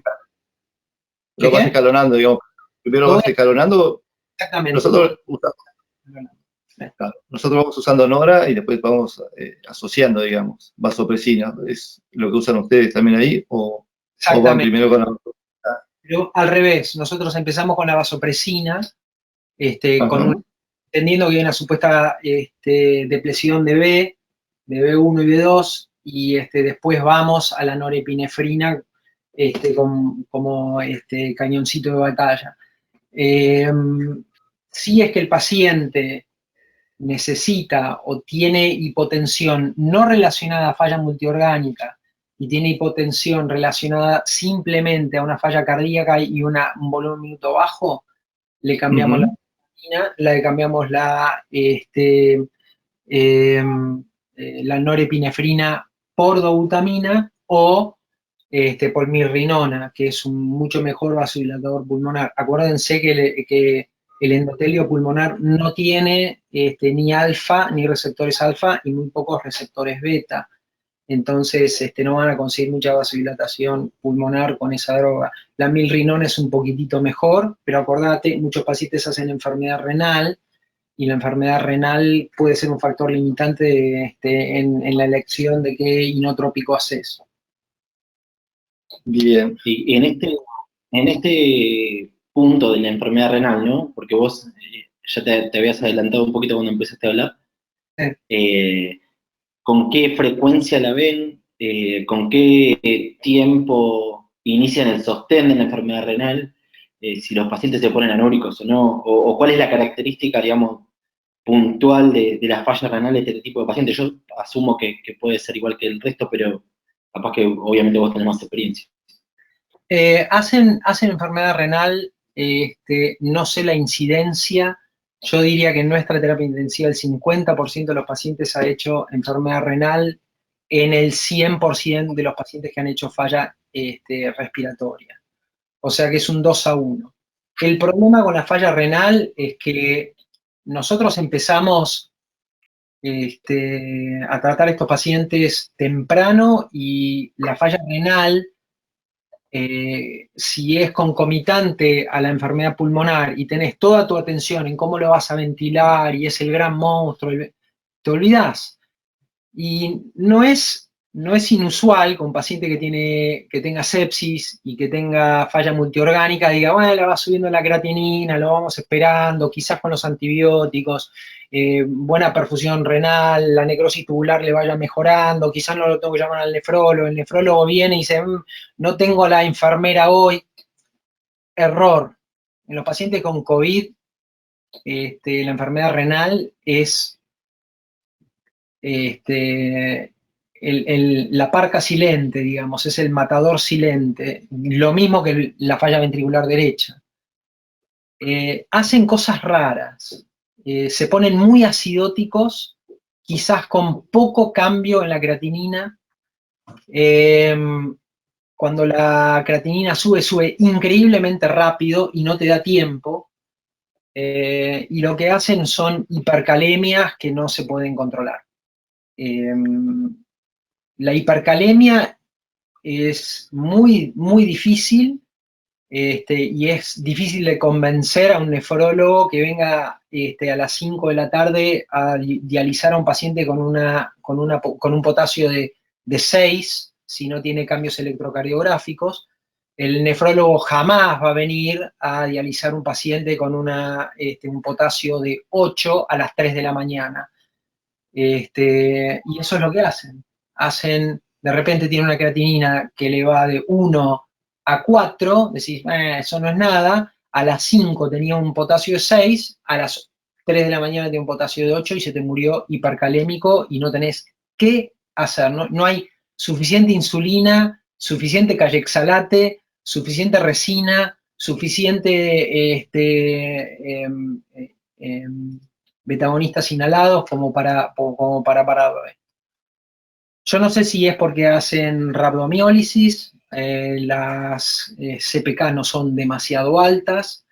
¿Qué lo vas qué? escalonando, digamos. Primero Lo vas voy escalonando. exactamente. Nosotros, claro, nosotros vamos usando Nora y después vamos asociando, digamos, vasopresina. ¿Es lo que usan ustedes también ahí? ¿O van Exactamente. primero con la... Pero al revés, nosotros empezamos con la vasopresina, Ajá. entendiendo que hay una supuesta depresión de B1 y B2, y después vamos a la norepinefrina como cañoncito de batalla. Si es que el paciente necesita o tiene hipotensión no relacionada a falla multiorgánica y tiene hipotensión relacionada simplemente a una falla cardíaca y un volumen minuto bajo, le cambiamos Ujú. le cambiamos la norepinefrina por dobutamina o por mirrinona, que es un mucho mejor vasodilatador pulmonar. Acuérdense que el endotelio pulmonar no tiene ni alfa, ni receptores alfa, y muy pocos receptores beta. Entonces no van a conseguir mucha vasodilatación pulmonar con esa droga. La milrinona es un poquitito mejor, pero acordate, muchos pacientes hacen enfermedad renal, y la enfermedad renal puede ser un factor limitante en la elección de qué inotrópico haces. Bien. Y en este punto de la enfermedad renal, ¿no? Porque vos ya te habías adelantado un poquito cuando empezaste a hablar. ¿Con qué frecuencia la ven? ¿Con qué tiempo inician el sostén de la enfermedad renal? Si los pacientes se ponen anúricos o no, o cuál es la característica, digamos, puntual de las fallas renales de este tipo de pacientes. Yo asumo que puede ser igual que el resto, pero capaz que obviamente vos tenés más experiencia. Hacen enfermedad renal, no sé la incidencia. Yo diría que en nuestra terapia intensiva el 50% de los pacientes ha hecho enfermedad renal en el 100% de los pacientes que han hecho falla respiratoria. O sea que es un 2-1. El problema con la falla renal es que nosotros empezamos a tratar a estos pacientes temprano, y la falla renal, si es concomitante a la enfermedad pulmonar y tenés toda tu atención en cómo lo vas a ventilar y es el gran monstruo, te olvidás. Y no es inusual que un paciente que tenga sepsis y que tenga falla multiorgánica diga, bueno, le va subiendo la creatinina, lo vamos esperando, quizás con los antibióticos, buena perfusión renal, la necrosis tubular le vaya mejorando, quizás no lo tengo que llamar al nefrólogo, el nefrólogo viene y dice, no tengo la enfermera hoy. Error. En los pacientes con COVID, la enfermedad renal es la parca silente, digamos, es el matador silente, lo mismo que la falla ventricular derecha. Hacen cosas raras, se ponen muy acidóticos, quizás con poco cambio en la creatinina. Cuando la creatinina sube increíblemente rápido y no te da tiempo. y lo que hacen son hipercalemias que no se pueden controlar. La hipercalemia es muy, muy difícil, y es difícil de convencer a un nefrólogo que venga a las 5 de la tarde a dializar a un paciente con un potasio de 6, si no tiene cambios electrocardiográficos. El nefrólogo jamás va a venir a dializar un paciente con un potasio de 8 a las 3 de la mañana. Y eso es lo que hacen. De repente tiene una creatinina que le va de 1 a 4, decís, eso no es nada. A las 5 tenía un potasio de 6, a las 3 de la mañana tiene un potasio de 8 y se te murió hipercalémico y no tenés qué hacer. No hay suficiente insulina, suficiente cayexalate, suficiente resina, suficiente betagonistas inhalados como para pararlo. Yo no sé si es porque hacen rabdomiólisis, las CPK no son demasiado altas.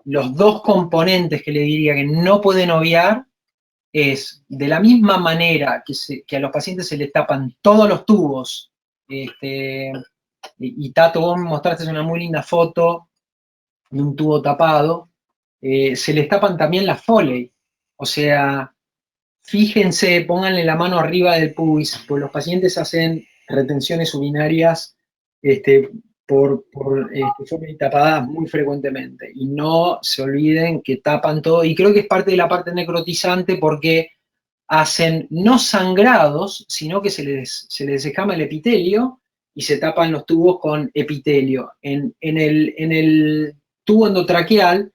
Los dos componentes que le diría que no pueden obviar es, de la misma manera que a los pacientes se les tapan todos los tubos, y Tato, vos me mostraste una muy linda foto de un tubo tapado, se les tapan también las Foley. O sea, fíjense, pónganle la mano arriba del pubis, pues los pacientes hacen retenciones urinarias por Foley tapadas muy frecuentemente. Y no se olviden que tapan todo, y creo que es parte de la parte necrotizante porque hacen no sangrados, sino que se les desescama el epitelio y se tapan los tubos con epitelio. En el tubo endotraqueal,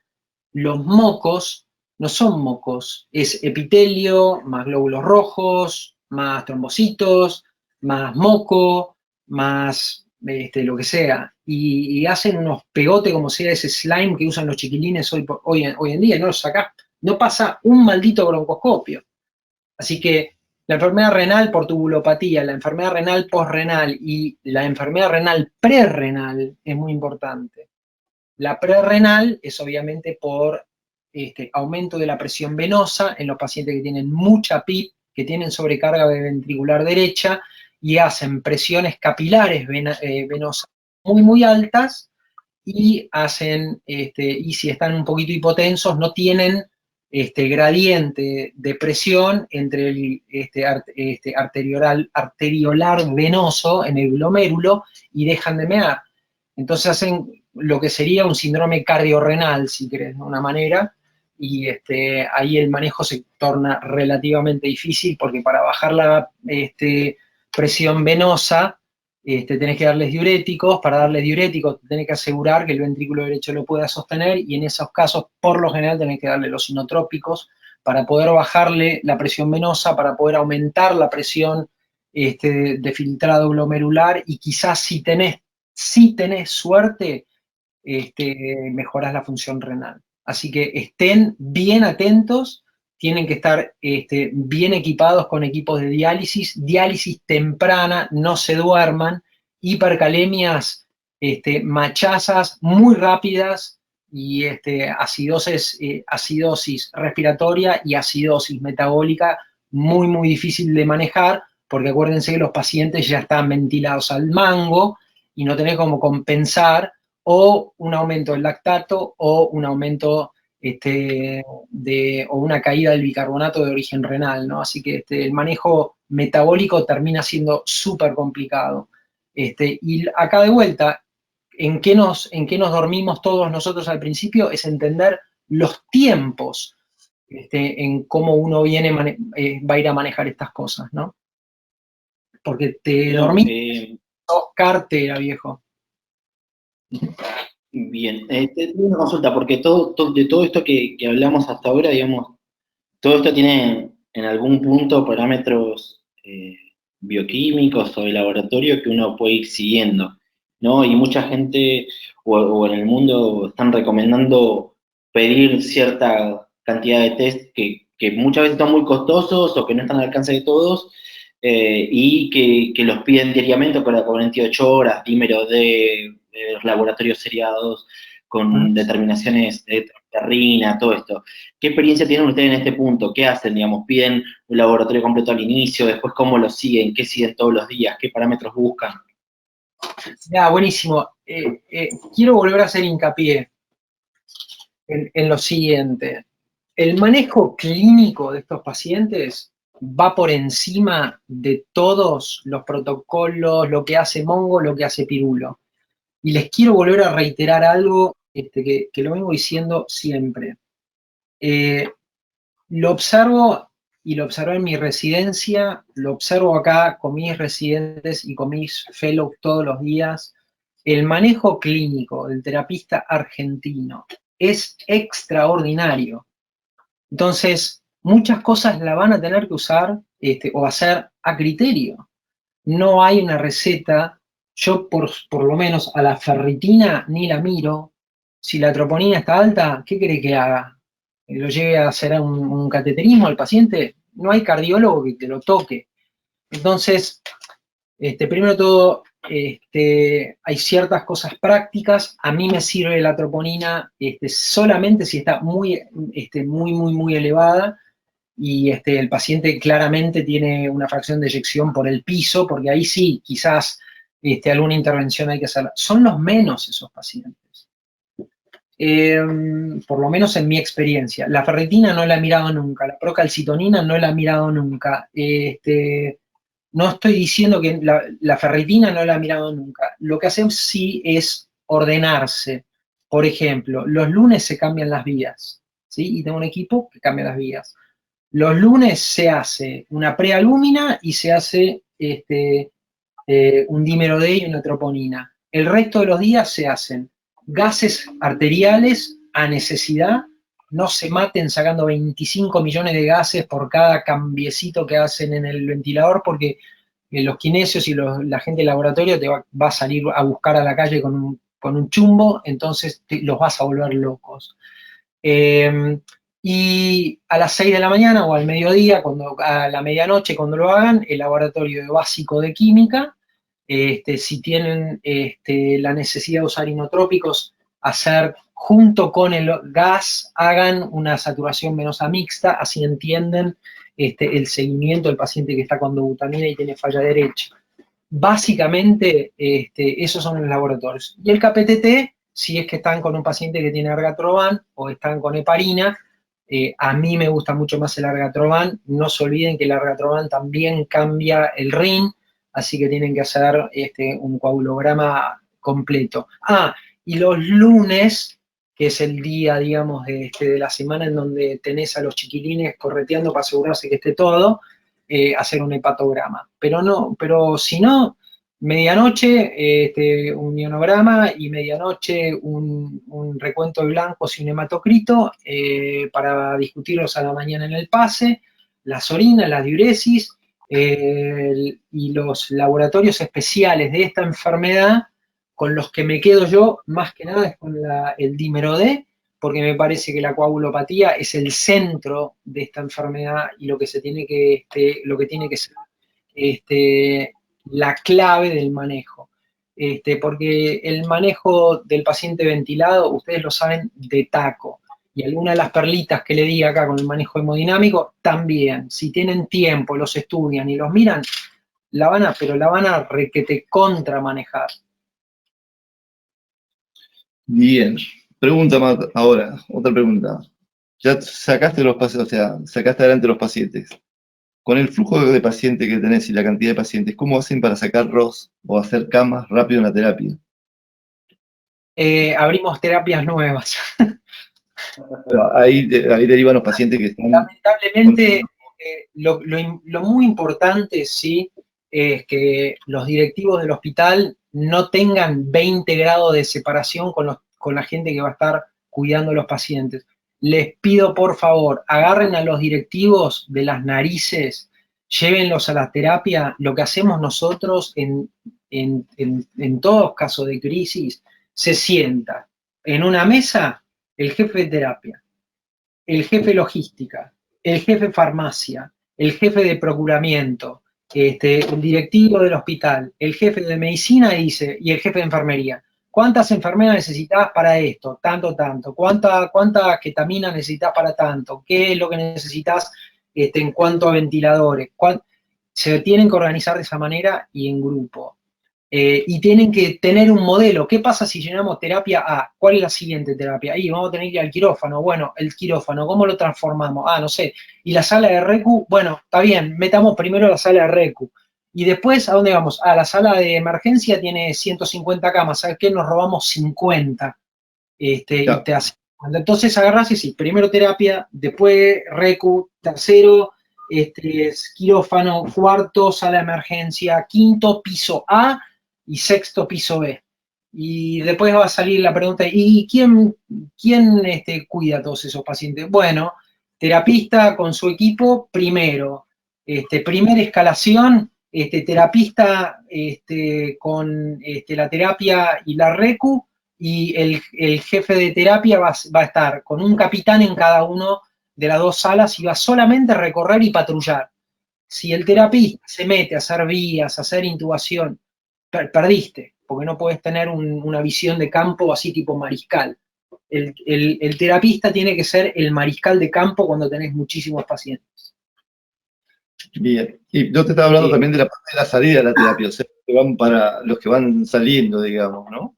los mocos no son mocos, es epitelio, más glóbulos rojos, más trombocitos, más moco, más lo que sea. Y hacen unos pegotes como sea ese slime que usan los chiquilines hoy en día, no lo sacás, no pasa un maldito broncoscopio. Así que la enfermedad renal por tubulopatía, la enfermedad renal posrenal y la enfermedad renal prerrenal es muy importante. La prerrenal es obviamente por aumento de la presión venosa en los pacientes que tienen mucha PIP, que tienen sobrecarga ventricular derecha y hacen presiones capilares venosas muy, muy altas y y si están un poquito hipotensos, no tienen gradiente de presión entre el arteriolar venoso en el glomérulo y dejan de mear. Entonces hacen lo que sería un síndrome cardiorrenal, si querés, de una manera, y ahí el manejo se torna relativamente difícil porque para bajar la presión venosa tenés que darles diuréticos, para darles diuréticos tenés que asegurar que el ventrículo derecho lo pueda sostener y en esos casos por lo general tenés que darle los inotrópicos para poder bajarle la presión venosa, para poder aumentar la presión de filtrado glomerular y quizás si tenés suerte, mejorás la función renal. Así que estén bien atentos, tienen que estar bien equipados con equipos de diálisis temprana, no se duerman, hipercalemias machazas muy rápidas y acidosis respiratoria y acidosis metabólica muy, muy difícil de manejar, porque acuérdense que los pacientes ya están ventilados al mango y no tenés cómo compensar o un aumento del lactato o un aumento o una caída del bicarbonato de origen renal, ¿no? Así que el manejo metabólico termina siendo súper complicado. Y acá de vuelta, ¿en qué nos dormimos todos nosotros al principio? Es entender los tiempos en cómo uno va a ir a manejar estas cosas, ¿no? Porque te dormís, sos cartera, viejo. Bien, tengo una consulta, porque de todo esto que hablamos hasta ahora, digamos, todo esto tiene en algún punto parámetros bioquímicos o de laboratorio que uno puede ir siguiendo, ¿no? Y mucha gente o en el mundo están recomendando pedir cierta cantidad de test que muchas veces son muy costosos o que no están al alcance de todos, y que los piden diariamente para 48 horas, dímero de laboratorios seriados con determinaciones terrina, todo esto. ¿Qué experiencia tienen ustedes en este punto? ¿Qué hacen, digamos? ¿Piden un laboratorio completo al inicio? ¿Después cómo lo siguen? ¿Qué siguen todos los días? ¿Qué parámetros buscan? Ya, buenísimo. Quiero volver a hacer hincapié en lo siguiente. El manejo clínico de estos pacientes va por encima de todos los protocolos, lo que hace Mongo, lo que hace Pirulo. Y les quiero volver a reiterar algo que lo vengo diciendo siempre. Lo observo y lo observé en mi residencia, lo observo acá con mis residentes y con mis fellows todos los días. El manejo clínico del terapista argentino es extraordinario. Entonces, muchas cosas la van a tener que usar o hacer a criterio. No hay una receta. Yo, por lo menos, a la ferritina ni la miro. Si la troponina está alta, ¿qué quiere que haga? ¿Lo lleve a hacer un cateterismo al paciente? No hay cardiólogo que te lo toque. Entonces, primero de todo, hay ciertas cosas prácticas. A mí me sirve la troponina solamente si está muy elevada y el paciente claramente tiene una fracción de eyección por el piso, porque ahí sí, quizás alguna intervención hay que hacerla. Son los menos esos pacientes. Por lo menos en mi experiencia. La ferritina no la he mirado nunca, la procalcitonina no la he mirado nunca. No estoy diciendo que la ferritina no la he mirado nunca. Lo que hacemos sí es ordenarse. Por ejemplo, los lunes se cambian las vías, ¿sí? Y tengo un equipo que cambia las vías. Los lunes se hace una prealúmina y se hace un dímero D y una troponina. El resto de los días se hacen gases arteriales a necesidad. No se maten sacando 25 millones de gases por cada cambiecito que hacen en el ventilador, porque los kinesios y la gente del laboratorio te va a salir a buscar a la calle con un chumbo, entonces los vas a volver locos. Y a las 6 de la mañana o al mediodía, a la medianoche, cuando lo hagan, el laboratorio básico de química, si tienen la necesidad de usar inotrópicos, hacer junto con el gas, hagan una saturación venosa mixta, así entienden el seguimiento del paciente que está con dobutamina y tiene falla derecha. Básicamente, esos son los laboratorios. Y el KPTT, si es que están con un paciente que tiene argatroban o están con heparina, a mí me gusta mucho más el argatroban. No se olviden que el argatroban también cambia el RIN, así que tienen que hacer un coagulograma completo. Y los lunes, que es el día, digamos, de la semana en donde tenés a los chiquilines correteando para asegurarse que esté todo, hacer un hepatograma. Pero si no, medianoche un ionograma y medianoche un recuento de blancos y un hematocrito para discutirlos a la mañana en el PASE, las orinas, las diuresis, y los laboratorios especiales de esta enfermedad con los que me quedo yo, más que nada, es con el dímero D, porque me parece que la coagulopatía es el centro de esta enfermedad y lo que tiene que ser la clave del manejo. Porque el manejo del paciente ventilado, ustedes lo saben, de taco. Y alguna de las perlitas que le di acá con el manejo hemodinámico, también. Si tienen tiempo, los estudian y los miran, la van a requete contra manejar. Bien. Pregunta más ahora, otra pregunta. Ya sacaste los pacientes, o sea, sacaste adelante los pacientes. Con el flujo de pacientes que tenés y la cantidad de pacientes, ¿cómo hacen para sacar ROS o hacer camas rápido en la terapia? Abrimos terapias nuevas. Ahí derivan los pacientes que están... Lamentablemente, lo muy importante, sí, es que los directivos del hospital no tengan 20 grados de separación con la gente que va a estar cuidando a los pacientes. Les pido, por favor, agarren a los directivos de las narices, llévenlos a la terapia. Lo que hacemos nosotros en todos casos de crisis, se sienta en una mesa el jefe de terapia, el jefe de logística, el jefe de farmacia, el jefe de procuramiento, el directivo del hospital, el jefe de medicina y el jefe de enfermería. ¿cuántas enfermeras necesitas para esto? Tanto, tanto. ¿Cuánta ketamina necesitas para tanto? ¿Qué es lo que necesitas en cuanto a ventiladores? Se tienen que organizar de esa manera y en grupo. Y tienen que tener un modelo. ¿Qué pasa si llenamos terapia A? ¿Cuál es la siguiente terapia? Ahí vamos a tener que ir al quirófano. Bueno, el quirófano, ¿cómo lo transformamos? Ah, no sé. ¿Y la sala de RECU? Bueno, está bien, metamos primero la sala de RECU. Y después, ¿a dónde vamos? Ah, la sala de emergencia tiene 150 camas. ¿Sabes qué? Nos robamos 50. Y te hace. Entonces agarrás y sí, primero terapia, después RECU, tercero, quirófano, cuarto, sala de emergencia, quinto, piso A, y sexto, piso B. Y después va a salir la pregunta, ¿y quién cuida a todos esos pacientes? Bueno, terapista con su equipo, primero. Primera escalación, terapista con la terapia y la RECU, y el jefe de terapia va a estar con un capitán en cada uno de las dos salas y va solamente a recorrer y patrullar. Si el terapista se mete a hacer vías, a hacer intubación, perdiste, porque no puedes tener una visión de campo así tipo mariscal. El terapista tiene que ser el mariscal de campo cuando tenés muchísimos pacientes. Bien, y yo te estaba hablando también de la parte de la salida de la terapia, o sea, que van para los que van saliendo, digamos, ¿no?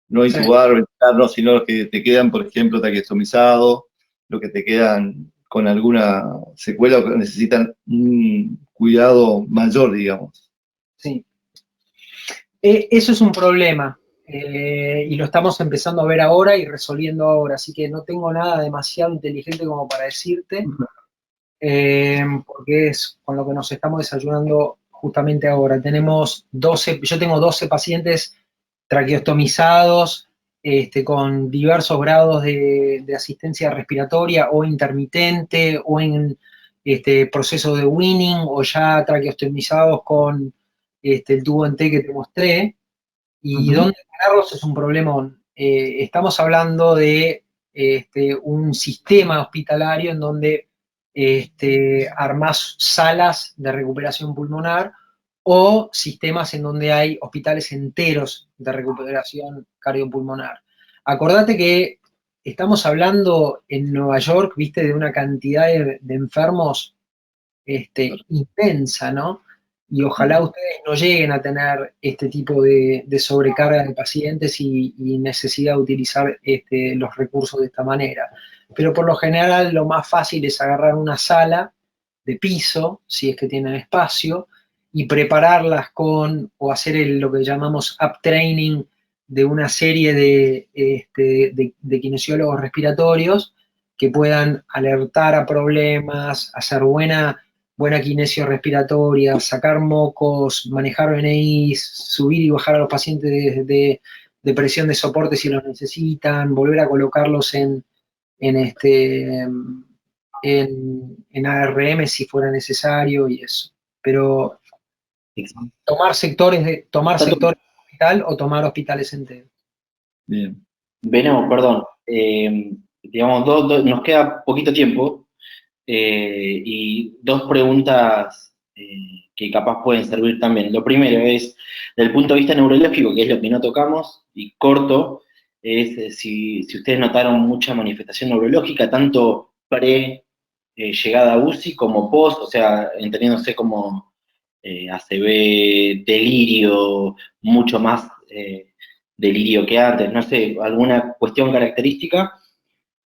No intubar, ventilar, sino los que te quedan, por ejemplo, traqueostomizados, los que te quedan con alguna secuela o que necesitan un cuidado mayor, digamos. Sí. Eso es un problema, y lo estamos empezando a ver ahora y resolviendo ahora, así que no tengo nada demasiado inteligente como para decirte, porque es con lo que nos estamos desayunando justamente ahora. Yo tengo 12 pacientes traqueostomizados, con diversos grados de asistencia respiratoria o intermitente o en proceso de weaning o ya traqueostomizados con el tubo en T que te mostré. Y dónde ponerlos es un problemón. Estamos hablando de un sistema hospitalario en donde armás salas de recuperación pulmonar o sistemas en donde hay hospitales enteros de recuperación cardiopulmonar. Acordate que estamos hablando en Nueva York, viste, de una cantidad de enfermos inmensa, ¿no? Y ojalá ustedes no lleguen a tener este tipo de sobrecarga de pacientes y necesidad de utilizar los recursos de esta manera. Pero por lo general lo más fácil es agarrar una sala de piso, si es que tienen espacio, y prepararlas o hacer lo que llamamos uptraining de una serie de kinesiólogos respiratorios que puedan alertar a problemas, hacer buena kinesio respiratoria, sacar mocos, manejar BNIs, subir y bajar a los pacientes de presión de soporte si los necesitan, volver a colocarlos en ARM si fuera necesario y eso. Pero tomar sectores de hospital o tomar hospitales enteros. Bien. Venemos, perdón. Digamos, nos queda poquito tiempo y dos preguntas que capaz pueden servir también. Lo primero es, desde el punto de vista neurológico, que es lo que no tocamos, y corto, es si ustedes notaron mucha manifestación neurológica, tanto llegada a UCI como post, o sea, entendiéndose como ACV, delirio, mucho más delirio que antes, no sé, alguna cuestión característica.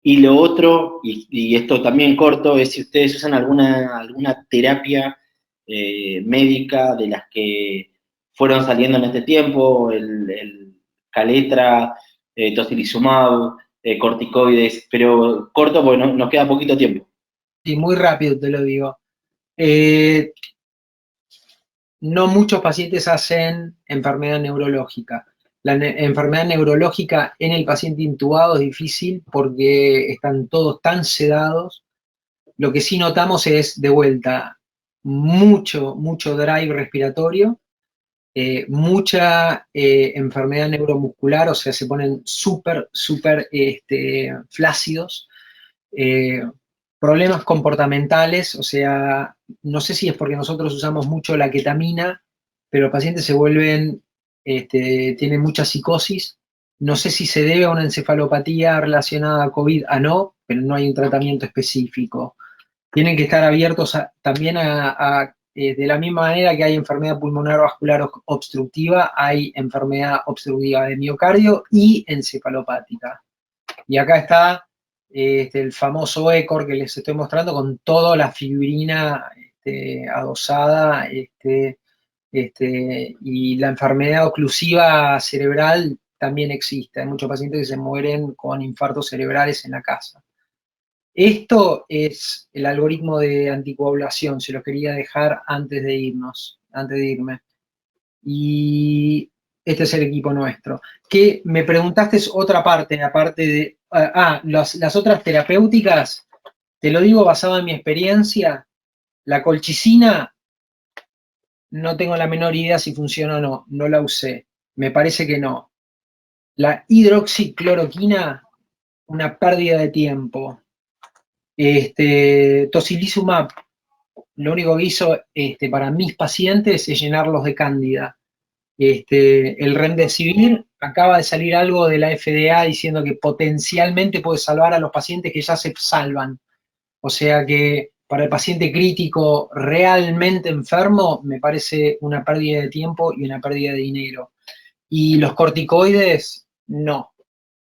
Y lo otro, y esto también corto, es si ustedes usan alguna terapia médica de las que fueron saliendo en este tiempo, el Caletra, tocilizumab, corticoides, pero corto porque nos queda poquito tiempo. Sí, muy rápido te lo digo. No muchos pacientes hacen enfermedad neurológica. La enfermedad neurológica en el paciente intubado es difícil porque están todos tan sedados. Lo que sí notamos es, de vuelta, mucho drive respiratorio, mucha enfermedad neuromuscular, o sea, se ponen súper flácidos. Problemas comportamentales, o sea, no sé si es porque nosotros usamos mucho la ketamina, pero los pacientes se vuelven, tienen mucha psicosis, No sé si se debe a una encefalopatía relacionada a COVID a no, pero no hay un tratamiento específico. Tienen que estar abiertos también de la misma manera que hay enfermedad pulmonar vascular obstructiva, hay enfermedad obstructiva de miocardio y encefalopática. Y acá está el famoso ECOR que les estoy mostrando con toda la fibrina adosada, y la enfermedad oclusiva cerebral también existe. Hay muchos pacientes que se mueren con infartos cerebrales en la casa. Esto es el algoritmo de anticoagulación, se lo quería dejar antes de irme. Y este es el equipo nuestro. Que me preguntaste es otra parte, aparte de... las otras terapéuticas, te lo digo basado en mi experiencia, la colchicina, no tengo la menor idea si funciona o no, no la usé, me parece que no. La hidroxicloroquina, una pérdida de tiempo. Tocilizumab, lo único que hizo para mis pacientes es llenarlos de cándida. El Remdesivir, acaba de salir algo de la FDA diciendo que potencialmente puede salvar a los pacientes que ya se salvan. O sea que para el paciente crítico realmente enfermo me parece una pérdida de tiempo y una pérdida de dinero. Y los corticoides, no.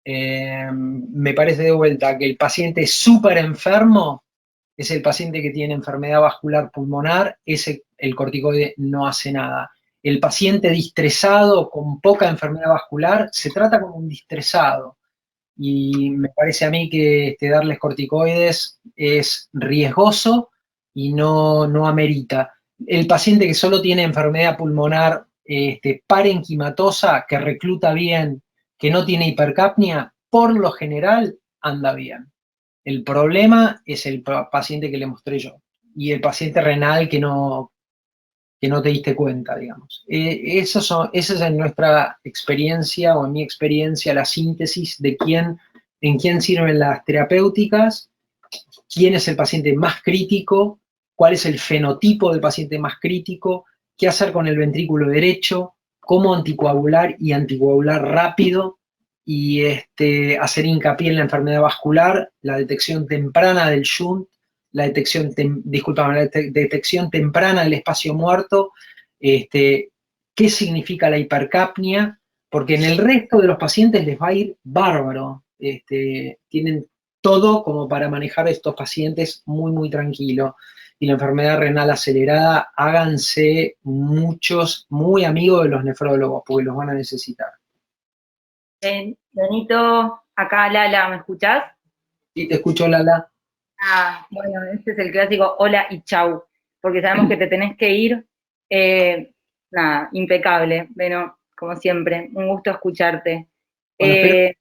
Me parece de vuelta que el paciente súper enfermo es el paciente que tiene enfermedad vascular pulmonar, el corticoide no hace nada. El paciente distresado con poca enfermedad vascular se trata como un distresado. Y me parece a mí que darles corticoides es riesgoso y no amerita. El paciente que solo tiene enfermedad pulmonar parenquimatosa, que recluta bien, que no tiene hipercapnia, por lo general anda bien. El problema es el paciente que le mostré yo y el paciente renal que no te diste cuenta, digamos. Esa es en nuestra experiencia o en mi experiencia la síntesis de en quién sirven las terapéuticas, quién es el paciente más crítico, cuál es el fenotipo del paciente más crítico, qué hacer con el ventrículo derecho, cómo anticoagular y anticoagular rápido, y hacer hincapié en la enfermedad vascular, la detección temprana del shunt, la detección temprana del espacio muerto, qué significa la hipercapnia, porque en el resto de los pacientes les va a ir bárbaro. Tienen todo como para manejar a estos pacientes muy, muy tranquilo. Y la enfermedad renal acelerada, háganse muchos, muy amigos de los nefrólogos, porque los van a necesitar. Benito, acá Lala, ¿me escuchás? Sí, te escucho, Lala. Bueno, este es el clásico hola y chau, porque sabemos que te tenés que ir. Nada, impecable, bueno, como siempre, un gusto escucharte. Bueno,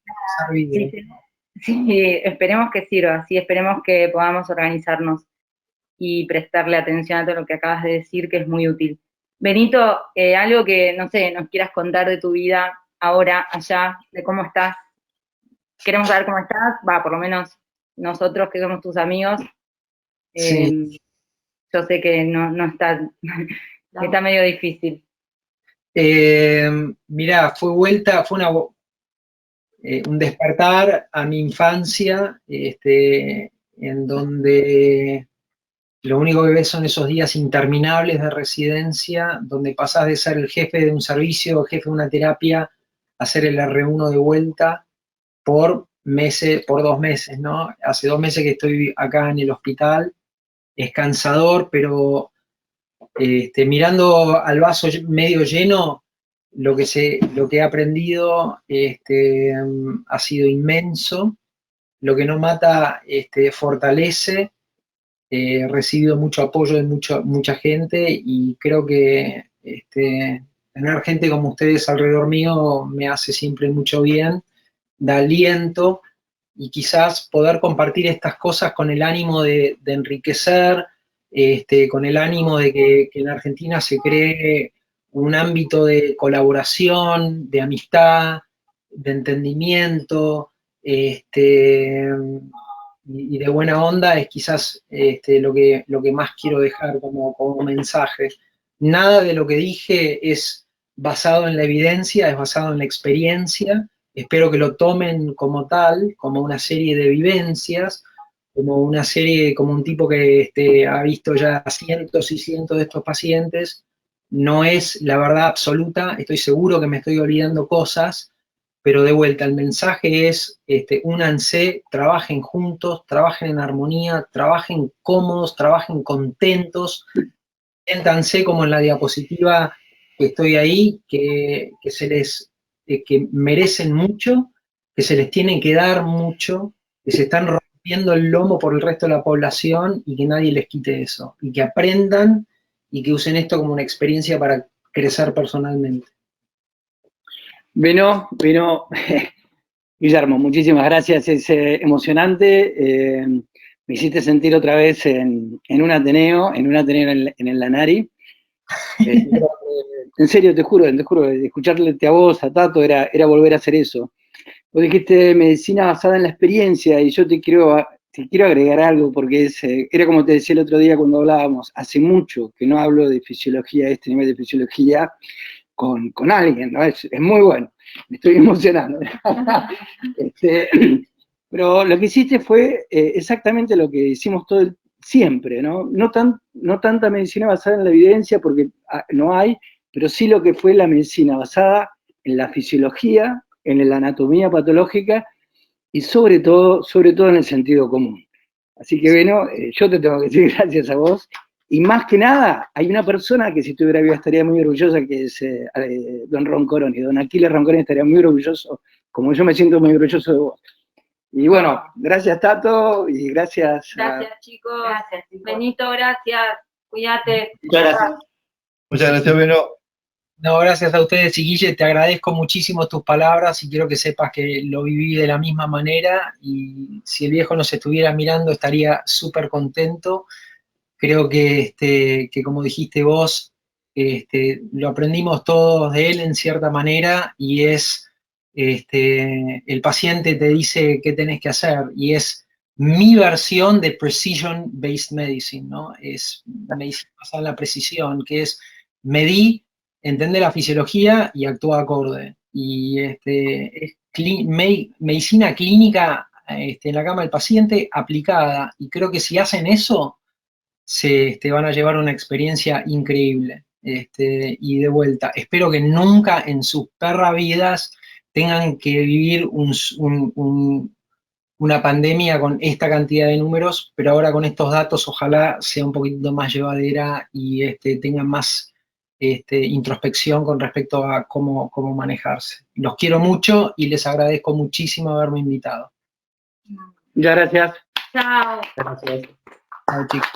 sí, esperemos que sirva, sí, esperemos que podamos organizarnos y prestarle atención a todo lo que acabas de decir, que es muy útil. Benito, algo que, no sé, nos quieras contar de tu vida ahora, allá, de cómo estás. Queremos saber cómo estás, por lo menos nosotros que somos tus amigos. Sí. Yo sé que no está, está medio difícil. Mirá, fue un despertar a mi infancia, en donde lo único que ves son esos días interminables de residencia, donde pasás de ser el jefe de un servicio, jefe de una terapia, a ser el R1 de vuelta por 2 meses, ¿no? Hace 2 meses que estoy acá en el hospital, es cansador, pero mirando al vaso medio lleno, lo que he aprendido ha sido inmenso. Lo que no mata fortalece. He recibido mucho apoyo de mucha gente y creo que tener gente como ustedes alrededor mío me hace siempre mucho bien, da aliento, y quizás poder compartir estas cosas con el ánimo de enriquecer, con el ánimo de que en Argentina se cree un ámbito de colaboración, de amistad, de entendimiento, y de buena onda, es quizás lo que más quiero dejar como mensaje. Nada de lo que dije es basado en la evidencia, es basado en la experiencia, espero que lo tomen como tal, como una serie de vivencias, como una serie, como un tipo que ha visto ya cientos y cientos de estos pacientes. No es la verdad absoluta, estoy seguro que me estoy olvidando cosas, pero de vuelta, el mensaje es, únanse, trabajen juntos, trabajen en armonía, trabajen cómodos, trabajen contentos, siéntanse como en la diapositiva que estoy ahí, que que merecen mucho, que se les tiene que dar mucho, que se están rompiendo el lomo por el resto de la población y que nadie les quite eso, y que aprendan y que usen esto como una experiencia para crecer personalmente. Bueno, Guillermo, muchísimas gracias, es emocionante. Me hiciste sentir otra vez en un Ateneo en el Lanari. En serio, te juro, escucharte a vos, a Tato, era volver a hacer eso. Vos dijiste medicina basada en la experiencia y yo te quiero agregar algo, porque era como te decía el otro día cuando hablábamos, hace mucho que no hablo de fisiología, este nivel de fisiología, con alguien, ¿no? Es muy bueno, me estoy emocionando. Pero lo que hiciste fue exactamente lo que hicimos siempre, ¿no? No tanta medicina basada en la evidencia, porque no hay, pero sí lo que fue la medicina basada en la fisiología, en la anatomía patológica y sobre todo en el sentido común. Así que bueno, yo te tengo que decir gracias a vos. Y más que nada, hay una persona que si estuviera viva estaría muy orgullosa, que es don Roncoroni. Don Aquiles Roncoroni estaría muy orgulloso, como yo me siento muy orgulloso de vos. Y bueno, gracias Tato, y gracias. Gracias chicos. Gracias, chicos. Benito, gracias. Cuídate. Muchas gracias. Muchas gracias, Beno. No, gracias a ustedes, y Guille, te agradezco muchísimo tus palabras y quiero que sepas que lo viví de la misma manera y si el viejo nos estuviera mirando estaría súper contento. Creo que como dijiste vos, lo aprendimos todos de él en cierta manera y es, el paciente te dice qué tenés que hacer y es mi versión de precision-based medicine, ¿no? Es medicina basada en la precisión, que es medí, entender la fisiología y actúa acorde. Y es medicina clínica en la cama del paciente aplicada. Y creo que si hacen eso, se van a llevar una experiencia increíble. Y de vuelta, espero que nunca en sus perras vidas tengan que vivir una pandemia con esta cantidad de números, pero ahora con estos datos ojalá sea un poquito más llevadera y tengan más introspección con respecto a cómo manejarse. Los quiero mucho y les agradezco muchísimo haberme invitado. Muchas gracias. Chao. Gracias. Chao, chicos.